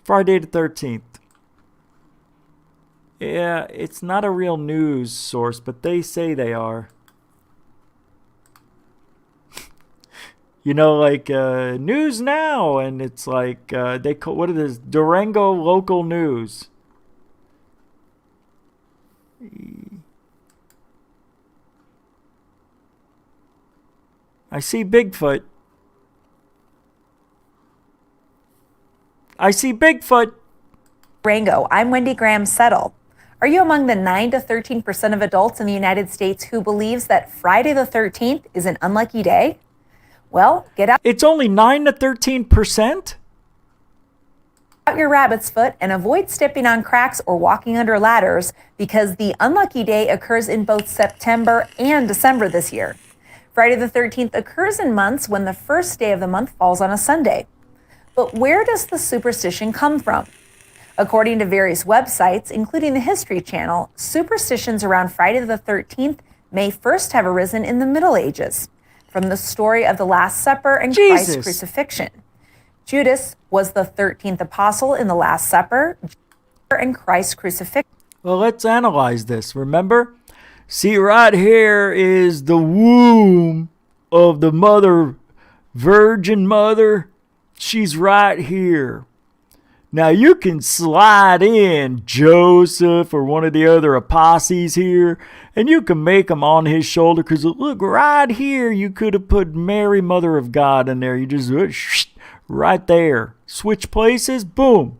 Friday the 13th. Yeah, it's not a real news source, but they say they are. You know, like News Now, and it's like they call what it is, Durango Local News. I see Bigfoot. I see Bigfoot. Durango. I'm Wendy Graham Settle. Are you among the 9 to 13% of adults in the United States who believes that Friday the 13th is an unlucky day? Well, get out. It's only 9 to 13%? out your rabbit's foot and avoid stepping on cracks or walking under ladders because the unlucky day occurs in both September and December this year. Friday the 13th occurs in months when the first day of the month falls on a Sunday. But where does the superstition come from? According to various websites, including the History Channel, superstitions around Friday the 13th may first have arisen in the Middle Ages, from the story of the Last Supper and Christ's crucifixion. Judas was the 13th apostle in the Last Supper and Christ's crucifixion. Well, let's analyze this. Remember? See, right here is the womb of the mother, Virgin Mother. She's right here. Now, you can slide in Joseph or one of the other apostles here, and you can make them on his shoulder, because look, right here, you could have put Mary, Mother of God, in there. You just, right there. Switch places, boom.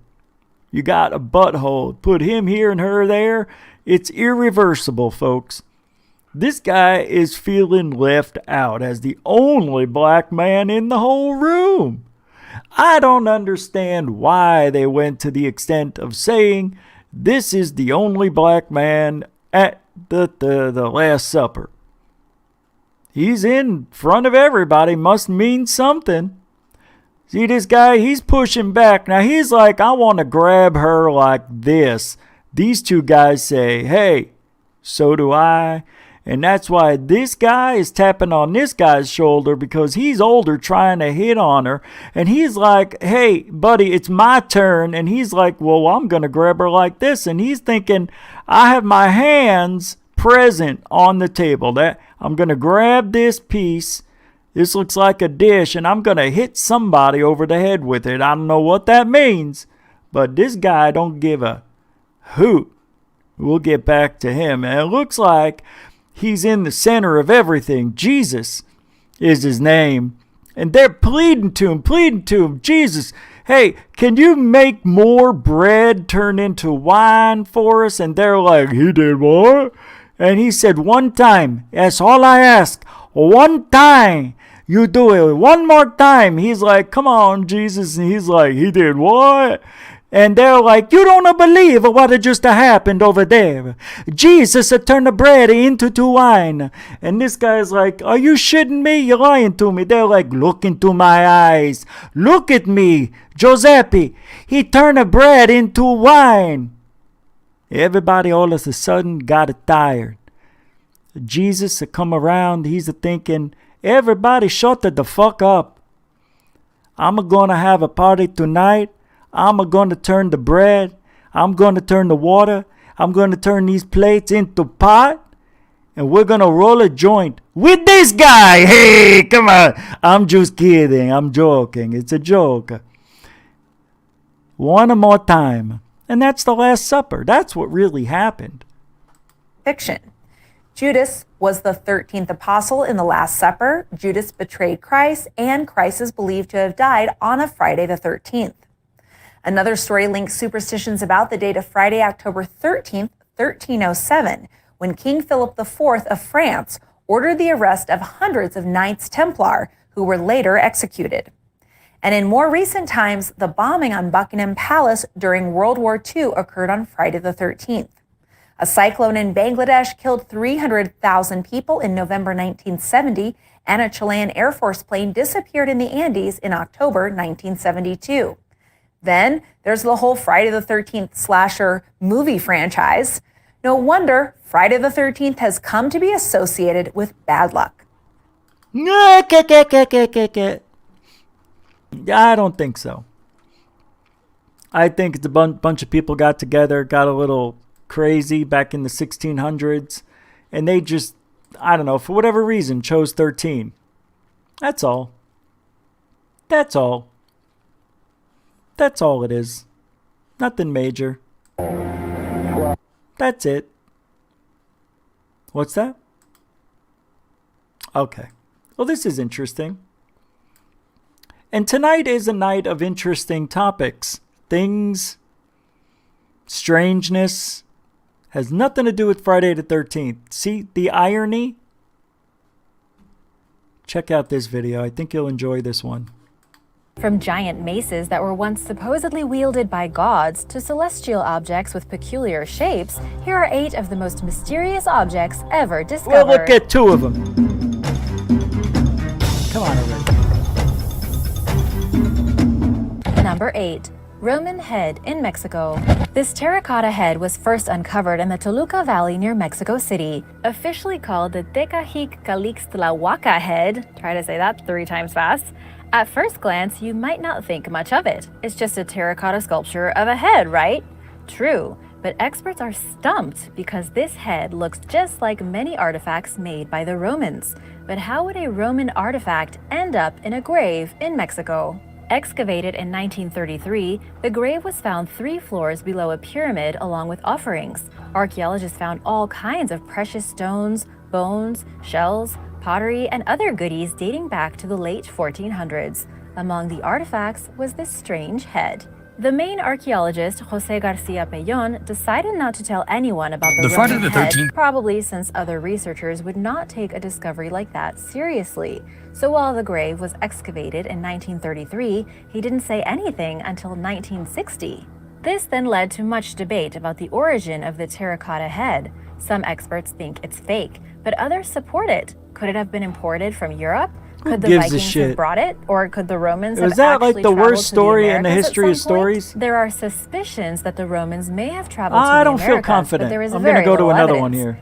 You got a butthole. Put him here and her there. It's irreversible, folks. This guy is feeling left out as the only black man in the whole room. I don't understand why they went to the extent of saying this is the only black man at the Last Supper. He's in front of everybody, must mean something. See this guy, he's pushing back. Now he's like, I want to grab her like this. These two guys say, hey, so do I. And that's why this guy is tapping on this guy's shoulder, because he's older, trying to hit on her. And he's like, hey, buddy, it's my turn. And he's like, well, I'm going to grab her like this. And he's thinking, I have my hands present on the table. That I'm going to grab this piece. This looks like a dish, and I'm going to hit somebody over the head with it. I don't know what that means, but this guy don't give a hoot. We'll get back to him. And it looks like he's in the center of everything. Jesus is his name. And they're pleading to him, Jesus, hey, can you make more bread turn into wine for us? And they're like, he did what? And he said, one time. That's all I ask. One time. You do it one more time. He's like, come on, Jesus. And he's like, he did what? And they're like, you don't believe what just happened over there. Jesus turned the bread into wine. And this guy's like, are you shitting me? You're lying to me. They're like, look into my eyes. Look at me, Giuseppe. He turned the bread into wine. Everybody all of a sudden got tired. Jesus come around. He's thinking, everybody shut the fuck up. I'm going to have a party tonight. I'm going to turn the bread. I'm going to turn the water. I'm going to turn these plates into pot. And we're going to roll a joint with this guy. Hey, come on. I'm just kidding. I'm joking. It's a joke. One more time. And that's the Last Supper. That's what really happened. Fiction. Judas was the 13th apostle in the Last Supper. Judas betrayed Christ, and Christ is believed to have died on a Friday the 13th. Another story links superstitions about the date of Friday, October 13th, 1307, when King Philip IV of France ordered the arrest of hundreds of Knights Templar who were later executed. And in more recent times, the bombing on Buckingham Palace during World War II occurred on Friday the 13th. A cyclone in Bangladesh killed 300,000 people in November 1970, and a Chilean Air Force plane disappeared in the Andes in October 1972. Then there's the whole Friday the 13th slasher movie franchise. No wonder Friday the 13th has come to be associated with bad luck. I don't think so. I think it's a bunch of people got together, got a little crazy back in the 1600s, and they just, I don't know, for whatever reason, chose 13. That's all. That's all. That's all it is. Nothing major. That's it. What's that? Okay. Well, this is interesting. And tonight is a night of interesting topics. Things, strangeness, has nothing to do with Friday the 13th. See the irony? Check out this video. I think you'll enjoy this one. From giant maces that were once supposedly wielded by gods to celestial objects with peculiar shapes, here are 8 of the most mysterious objects ever discovered. Well, look at 2 of them. Come on already. Number 8. Roman head in Mexico. This terracotta head was first uncovered in the Toluca Valley near Mexico City. Officially called the Tecajicalixtlahuaca head, try to say that 3 times fast. At first glance, you might not think much of it. It's just a terracotta sculpture of a head, right? True, but experts are stumped because this head looks just like many artifacts made by the Romans. But how would a Roman artifact end up in a grave in Mexico? Excavated in 1933, the grave was found 3 floors below a pyramid along with offerings. Archaeologists found all kinds of precious stones, bones, shells, pottery, and other goodies dating back to the late 1400s. Among the artifacts was this strange head. The main archaeologist, Jose Garcia Pellon, decided not to tell anyone about the Roman head, probably since other researchers would not take a discovery like that seriously. So while the grave was excavated in 1933, he didn't say anything until 1960. This then led to much debate about the origin of the terracotta head. Some experts think it's fake, but others support it. Could it have been imported from Europe? Could the Vikings have brought it? Or could the Romans have actually traveled to the Americas? Is that like the worst story in the history of stories? There are suspicions that the Romans may have traveled to the Americas. I don't feel confident. I'm going to go to another one here.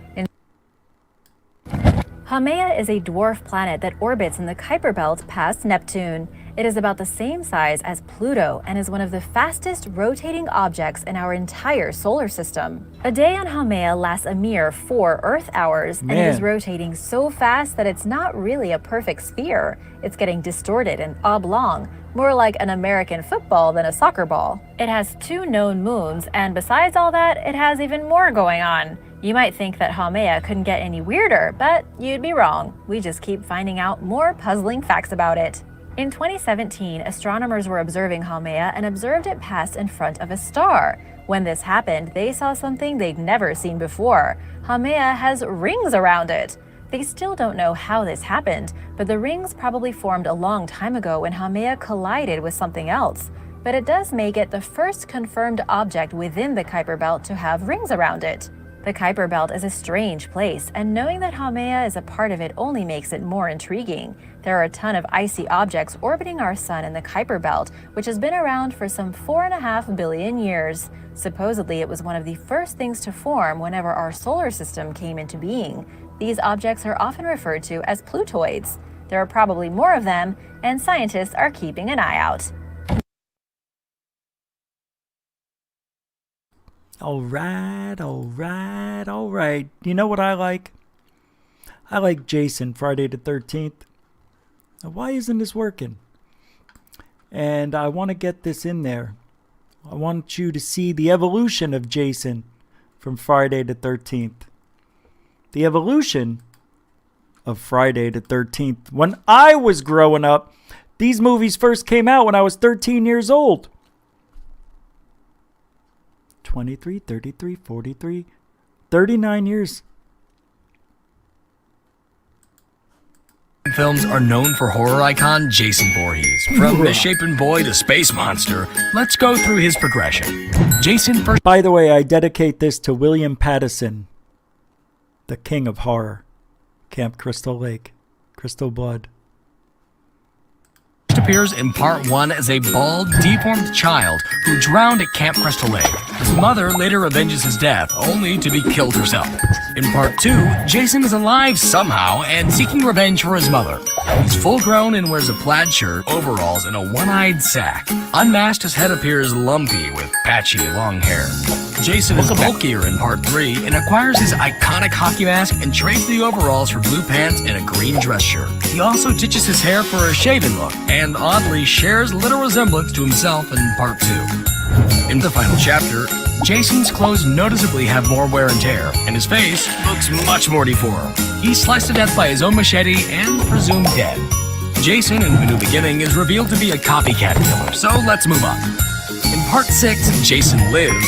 Haumea is a dwarf planet that orbits in the Kuiper Belt past Neptune. It is about the same size as Pluto and is one of the fastest rotating objects in our entire solar system. A day on Haumea lasts a mere 4 Earth hours, and it is rotating so fast that it's not really a perfect sphere. It's getting distorted and oblong, more like an American football than a soccer ball. It has 2 known moons, and besides all that, it has even more going on. You might think that Haumea couldn't get any weirder, but you'd be wrong. We just keep finding out more puzzling facts about it. In 2017, astronomers were observing Haumea and observed it pass in front of a star. When this happened, they saw something they'd never seen before. Haumea has rings around it. They still don't know how this happened, but the rings probably formed a long time ago when Haumea collided with something else. But it does make it the first confirmed object within the Kuiper Belt to have rings around it. The Kuiper Belt is a strange place, and knowing that Haumea is a part of it only makes it more intriguing. There are a ton of icy objects orbiting our sun in the Kuiper Belt, which has been around for some 4.5 billion years. Supposedly, it was one of the first things to form whenever our solar system came into being. These objects are often referred to as Plutoids. There are probably more of them, and scientists are keeping an eye out. All right. You know what I like? I like Jason, Friday the 13th. Now, why isn't this working? And I want to get this in there. I want you to see the evolution of Jason from Friday the 13th. The evolution of Friday the 13th. When I was growing up, these movies first came out when I was 13 years old. 23, 33, 43, 39 years. Films are known for horror icon Jason Voorhees. From Misshapen Boy to Space Monster, let's go through his progression. Jason first... By the way, I dedicate this to William Patterson, the king of horror. Camp Crystal Lake, Crystal Blood. Appears in part 1 as a bald, deformed child who drowned at Camp Crystal Lake. His mother later avenges his death, only to be killed herself. In part 2, Jason is alive somehow and seeking revenge for his mother. He's full grown and wears a plaid shirt, overalls, and a one-eyed sack. Unmasked, his head appears lumpy with patchy long hair. Jason is bulkier in part 3 and acquires his iconic hockey mask and trades the overalls for blue pants and a green dress shirt. He also ditches his hair for a shaven look and oddly shares little resemblance to himself in part 2. In the final chapter, Jason's clothes noticeably have more wear and tear, and his face looks much more deformed. He's sliced to death by his own machete and presumed dead. Jason in The New Beginning is revealed to be a copycat killer, so let's move on. In part 6, Jason Lives,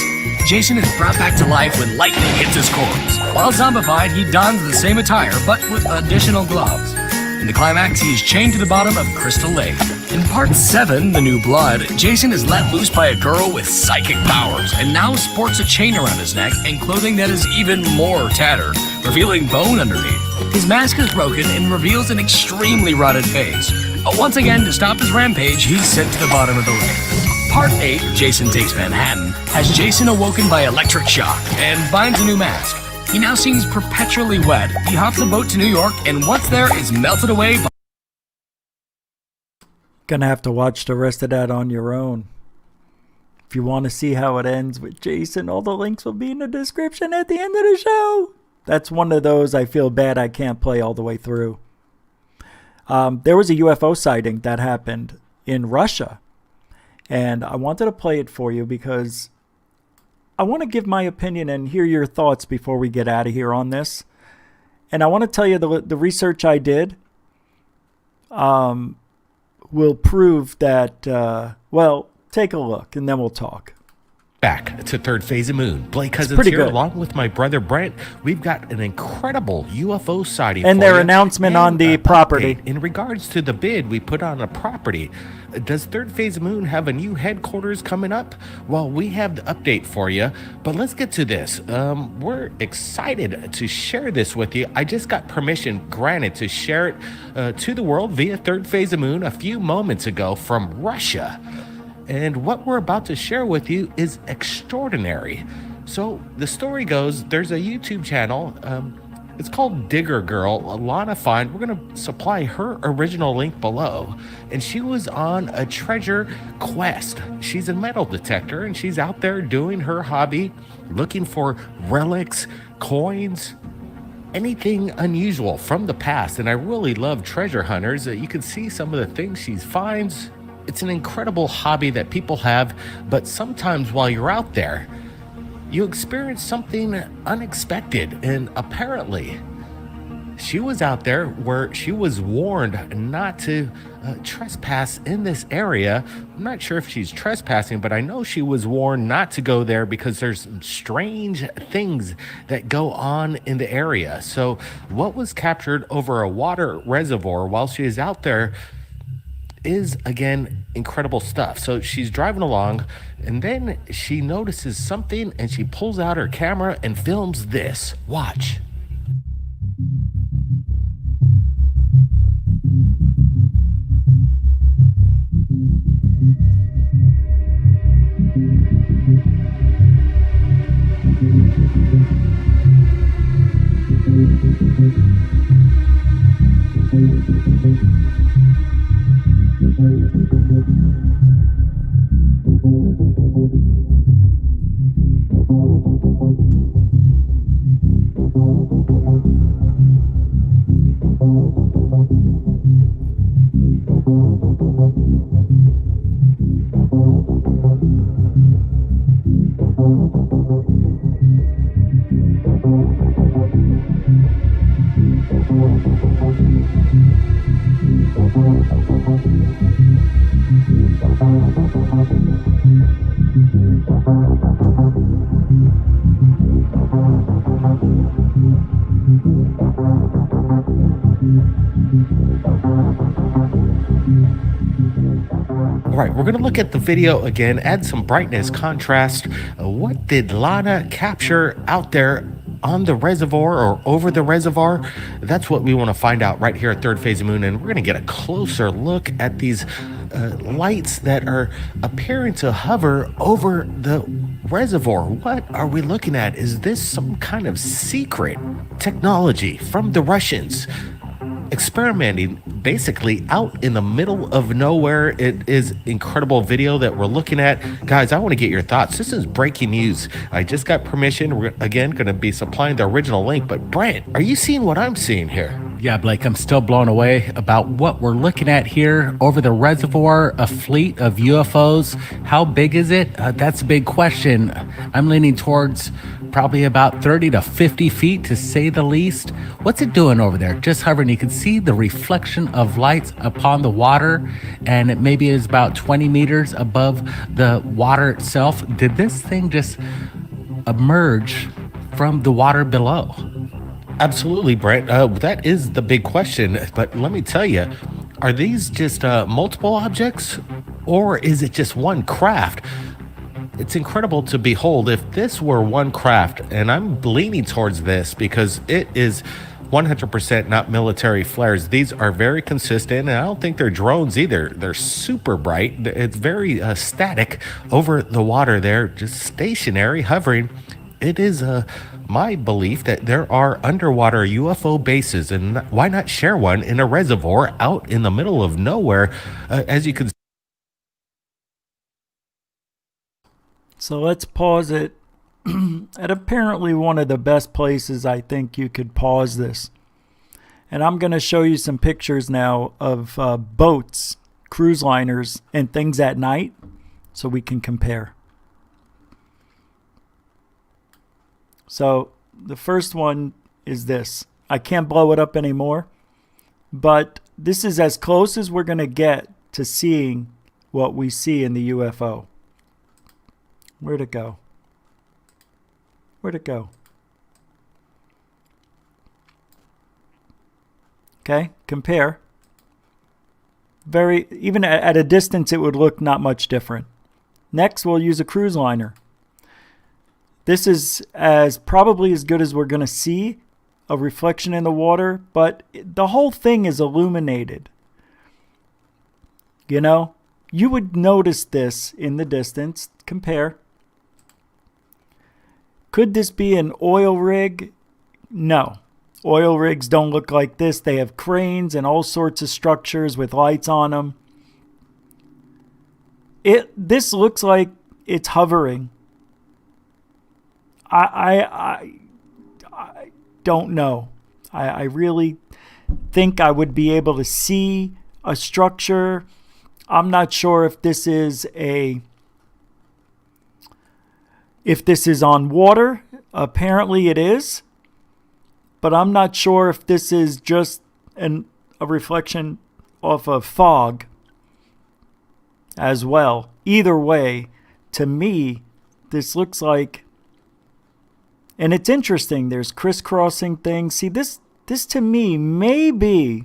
Jason is brought back to life when lightning hits his corpse. While zombified, he dons the same attire, but with additional gloves. In the climax, he is chained to the bottom of Crystal Lake. In part 7, The New Blood, Jason is let loose by a girl with psychic powers and now sports a chain around his neck and clothing that is even more tattered, revealing bone underneath. His mask is broken and reveals an extremely rotted face. Once again, to stop his rampage, he's sent to the bottom of the lake. Part 8, Jason Takes Manhattan, has Jason awoken by electric shock and finds a new mask. He now seems perpetually wet. He hops a boat to New York and once there is melted away by... Gonna have to watch the rest of that on your own. If you want to see how it ends with Jason, all the links will be in the description at the end of the show. That's one of those I feel bad I can't play all the way through. There was a UFO sighting that happened in Russia. And I wanted to play it for you because I want to give my opinion and hear your thoughts before we get out of here on this. And I want to tell you the research I did will prove that, well, take a look and then we'll talk. Back to Third Phase of Moon. Blake Cousins here, good. along with my brother Brent. We've got an incredible UFO sighting and for their you. announcement And on the an property. update in regards to the bid we put on a property. Does Third Phase of Moon have a new headquarters coming up? Well, we have the update for you, but let's get to this. We're excited to share this with you. I just got permission granted to share it to the world via Third Phase of Moon a few moments ago from Russia. And what we're about to share with you is extraordinary. So the story goes, there's a YouTube channel. It's called Digger Girl, Lana Fine. We're going to supply her original link below. And she was on a treasure quest. She's a metal detector and she's out there doing her hobby, looking for relics, coins, anything unusual from the past. And I really love treasure hunters. You can see some of the things she finds. It's an incredible hobby that people have, but sometimes while you're out there, you experience something unexpected. And apparently, she was out there where she was warned not to trespass in this area. I'm not sure if she's trespassing, but I know she was warned not to go there because there's some strange things that go on in the area. So what was captured over a water reservoir while she is out there is, again, incredible stuff. So she's driving along and then she notices something and she pulls out her camera and films this. Watch. All right, we're going to look at the video again, add some brightness, contrast. What did Lana capture out there on the reservoir or over the reservoir? That's what we want to find out right here at Third Phase of Moon. And we're going to get a closer look at these lights that are appearing to hover over the reservoir. What are we looking at? Is this some kind of secret technology from the Russians? Experimenting basically out in the middle of nowhere. It is incredible video that we're looking at. Guys, I want to get your thoughts. This is breaking news. I just got permission. We're again going to be supplying the original link. But Brent, are you seeing what I'm seeing here? Yeah, Blake, I'm still blown away about what we're looking at here over the reservoir, a fleet of UFOs. How big is it? That's a big question. I'm leaning towards probably about 30 to 50 feet to say the least. What's it doing over there? Just hovering. You can see the reflection of lights upon the water, and it maybe is about 20 meters above the water itself. Did this thing just emerge from the water below? Absolutely, Brent. That is the big question. But let me tell you, are these just multiple objects, or is it just one craft? It's incredible to behold. If this were one craft, and I'm leaning towards this because it is 100% not military flares. These are very consistent, and I don't think they're drones either. They're super bright. It's very static over the water there, just stationary, hovering. It is my belief that there are underwater UFO bases, and why not share one in a reservoir out in the middle of nowhere, as you can. So let's pause it at apparently one of the best places I think you could pause this. And I'm going to show you some pictures now of boats, cruise liners, and things at night so we can compare. So the first one is this. I can't blow it up anymore, but this is as close as we're going to get to seeing what we see in the UFO. Where'd it go? Where'd it go? Okay, compare. Even at a distance, it would look not much different. Next, we'll use a cruise liner. This is probably as good as we're going to see a reflection in the water, but the whole thing is illuminated. You know, you would notice this in the distance. Compare. Could this be an oil rig? No. Oil rigs don't look like this. They have cranes and all sorts of structures with lights on them. This looks like it's hovering. I don't know. I really think I would be able to see a structure. I'm not sure if this is on water. Apparently it is. But I'm not sure if this is just a reflection off of fog as well. Either way, to me, this looks like, and it's interesting, there's crisscrossing things. See, this to me may be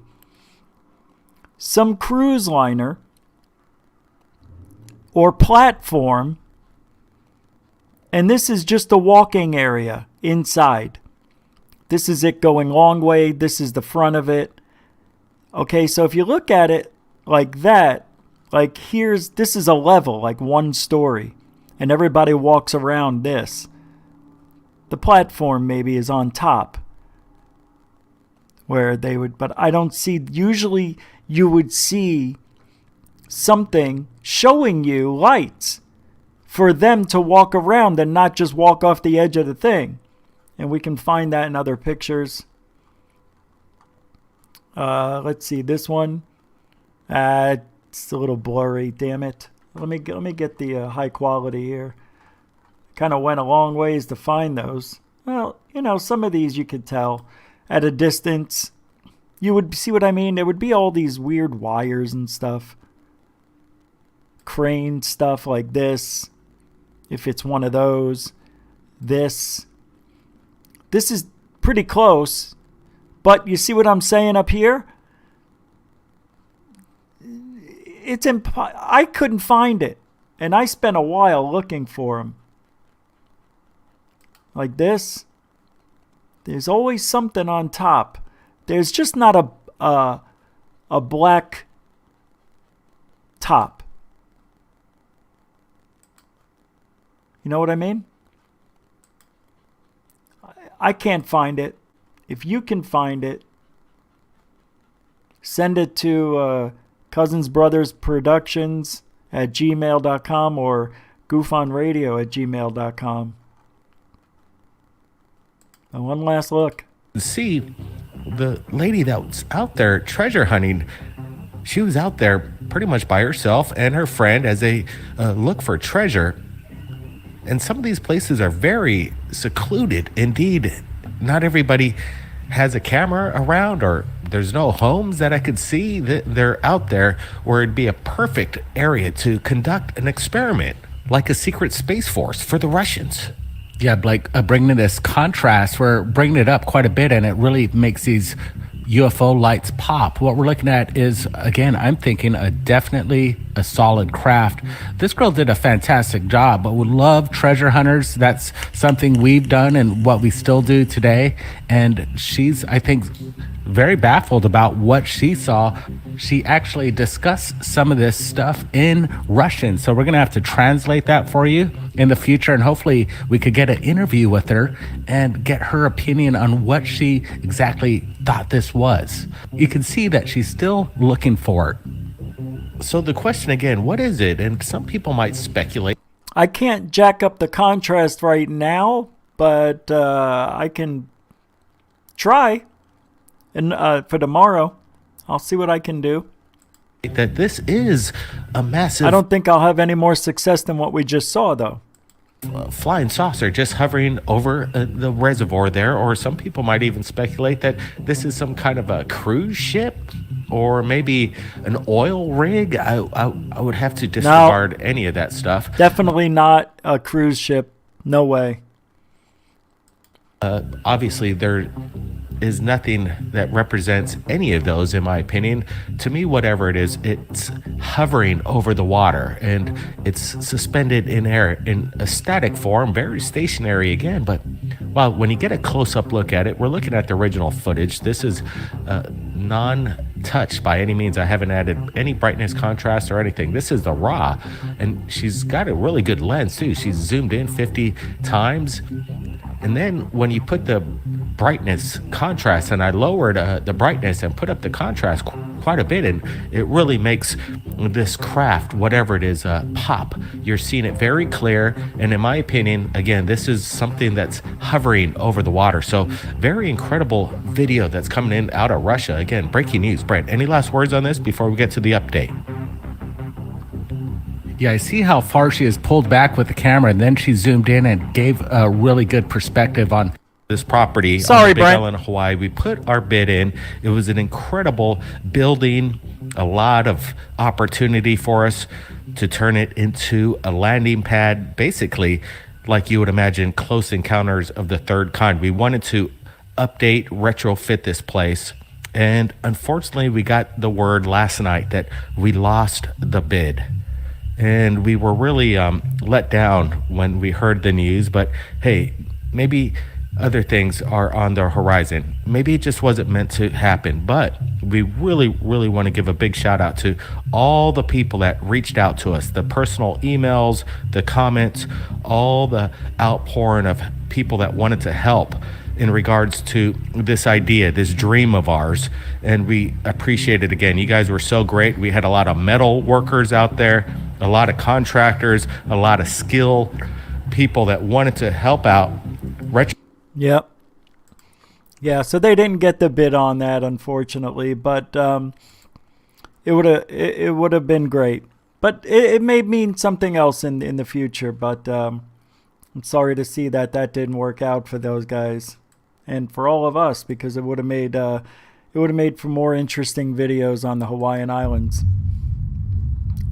some cruise liner or platform, and this is just a walking area inside. This is it going long way. This is the front of it. Okay, so if you look at it like that, like this is a level, like one story, and everybody walks around this. The platform maybe is on top where they would, but I don't see, usually you would see something showing you lights for them to walk around and not just walk off the edge of the thing. And we can find that in other pictures. Let's see this one. It's a little blurry. Damn it. Let me get the high quality here. Kind of went a long ways to find those. Well, you know, some of these you could tell at a distance. You would see what I mean. There would be all these weird wires and stuff. Crane stuff like this. If it's one of those. This is pretty close, but you see what I'm saying up here? I couldn't find it, and I spent a while looking for them. Like this. There's always something on top. There's just not a black top. You know what I mean? I can't find it. If you can find it, send it to cousinsbrothersproductions@gmail.com or goofonradio@gmail.com. And one last look. See, the lady that was out there treasure hunting, she was out there pretty much by herself and her friend as they look for treasure. And some of these places are very secluded. Indeed, not everybody has a camera around, or there's no homes that I could see. They're out there where it'd be a perfect area to conduct an experiment, like a secret space force for the Russians. Yeah, Blake, bringing this contrast, we're bringing it up quite a bit, and it really makes these UFO lights pop. What we're looking at is, again, I'm thinking definitely a solid craft. This girl did a fantastic job, but we love treasure hunters. That's something we've done and what we still do today. And she's, I think, very baffled about what she saw. She actually discussed some of this stuff in Russian. So we're going to have to translate that for you in the future. And hopefully we could get an interview with her and get her opinion on what she exactly thought this was. You can see that she's still looking for it. So the question again, what is it? And some people might speculate. I can't jack up the contrast right now, but I can try. And for tomorrow, I'll see what I can do. That this is a massive... I don't think I'll have any more success than what we just saw, though. Flying saucer just hovering over the reservoir there, or some people might even speculate that this is some kind of a cruise ship or maybe an oil rig. I would have to disregard any of that stuff. Definitely not a cruise ship. No way. Obviously, there is nothing that represents any of those, in my opinion. To me, whatever it is, it's hovering over the water and it's suspended in air in a static form, very stationary again. But well, when you get a close-up look at it, we're looking at the original footage. This is non-touched by any means. I haven't added any brightness, contrast, or anything. This is the raw, and she's got a really good lens too. She's zoomed in 50 times. And then when you put the brightness contrast, and I lowered the brightness and put up the contrast quite a bit, and it really makes this craft, whatever it is, pop. You're seeing it very clear, and in my opinion, again, this is something that's hovering over the water. So very incredible video that's coming in out of Russia. Again, breaking news. Brent, any last words on this before we get to the update? Yeah, I see how far she has pulled back with the camera, and then she zoomed in and gave a really good perspective on this property. Sorry, on Big Brent. Island, Hawaii. We put our bid in. It was an incredible building, a lot of opportunity for us to turn it into a landing pad, basically like you would imagine Close Encounters of the Third Kind. We wanted to update, retrofit this place. And unfortunately, we got the word last night that we lost the bid. And we were really let down when we heard the news. But hey, maybe other things are on the horizon. Maybe it just wasn't meant to happen. But we really, really want to give a big shout out to all the people that reached out to us, the personal emails, the comments, all the outpouring of people that wanted to help in regards to this idea, this dream of ours. And we appreciate it again. You guys were so great. We had a lot of metal workers out there, a lot of contractors, a lot of skilled people that wanted to help out. Yep. Yeah, so they didn't get the bid on that, unfortunately, but it would have been great. But it may mean something else in the future. But I'm sorry to see that didn't work out for those guys, and for all of us, because it would have made for more interesting videos on the Hawaiian Islands.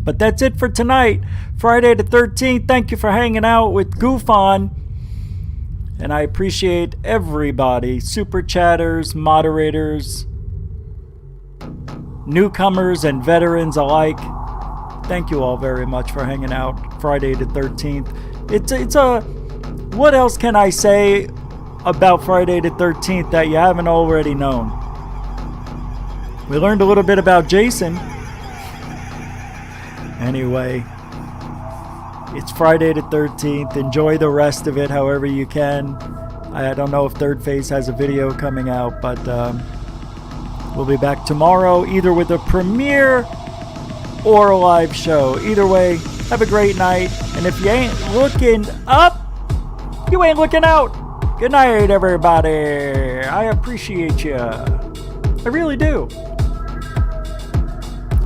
But that's it for tonight, Friday the 13th. Thank you for hanging out with Goof On. And I appreciate everybody, super chatters, moderators, newcomers and veterans alike. Thank you all very much for hanging out Friday the 13th. It's a, what else can I say about Friday the 13th that you haven't already known? We learned a little bit about Jason. Anyway, it's Friday the 13th. Enjoy the rest of it however you can. I don't know if Third Phase has a video coming out, but we'll be back tomorrow either with a premiere or a live show. Either way, have a great night. And if you ain't looking up, you ain't looking out. Good night, everybody. I appreciate you. I really do.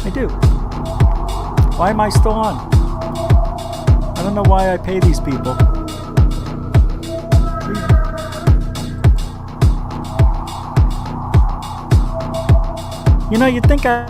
I do. Why am I still on? I don't know why I pay these people. You know, you'd think I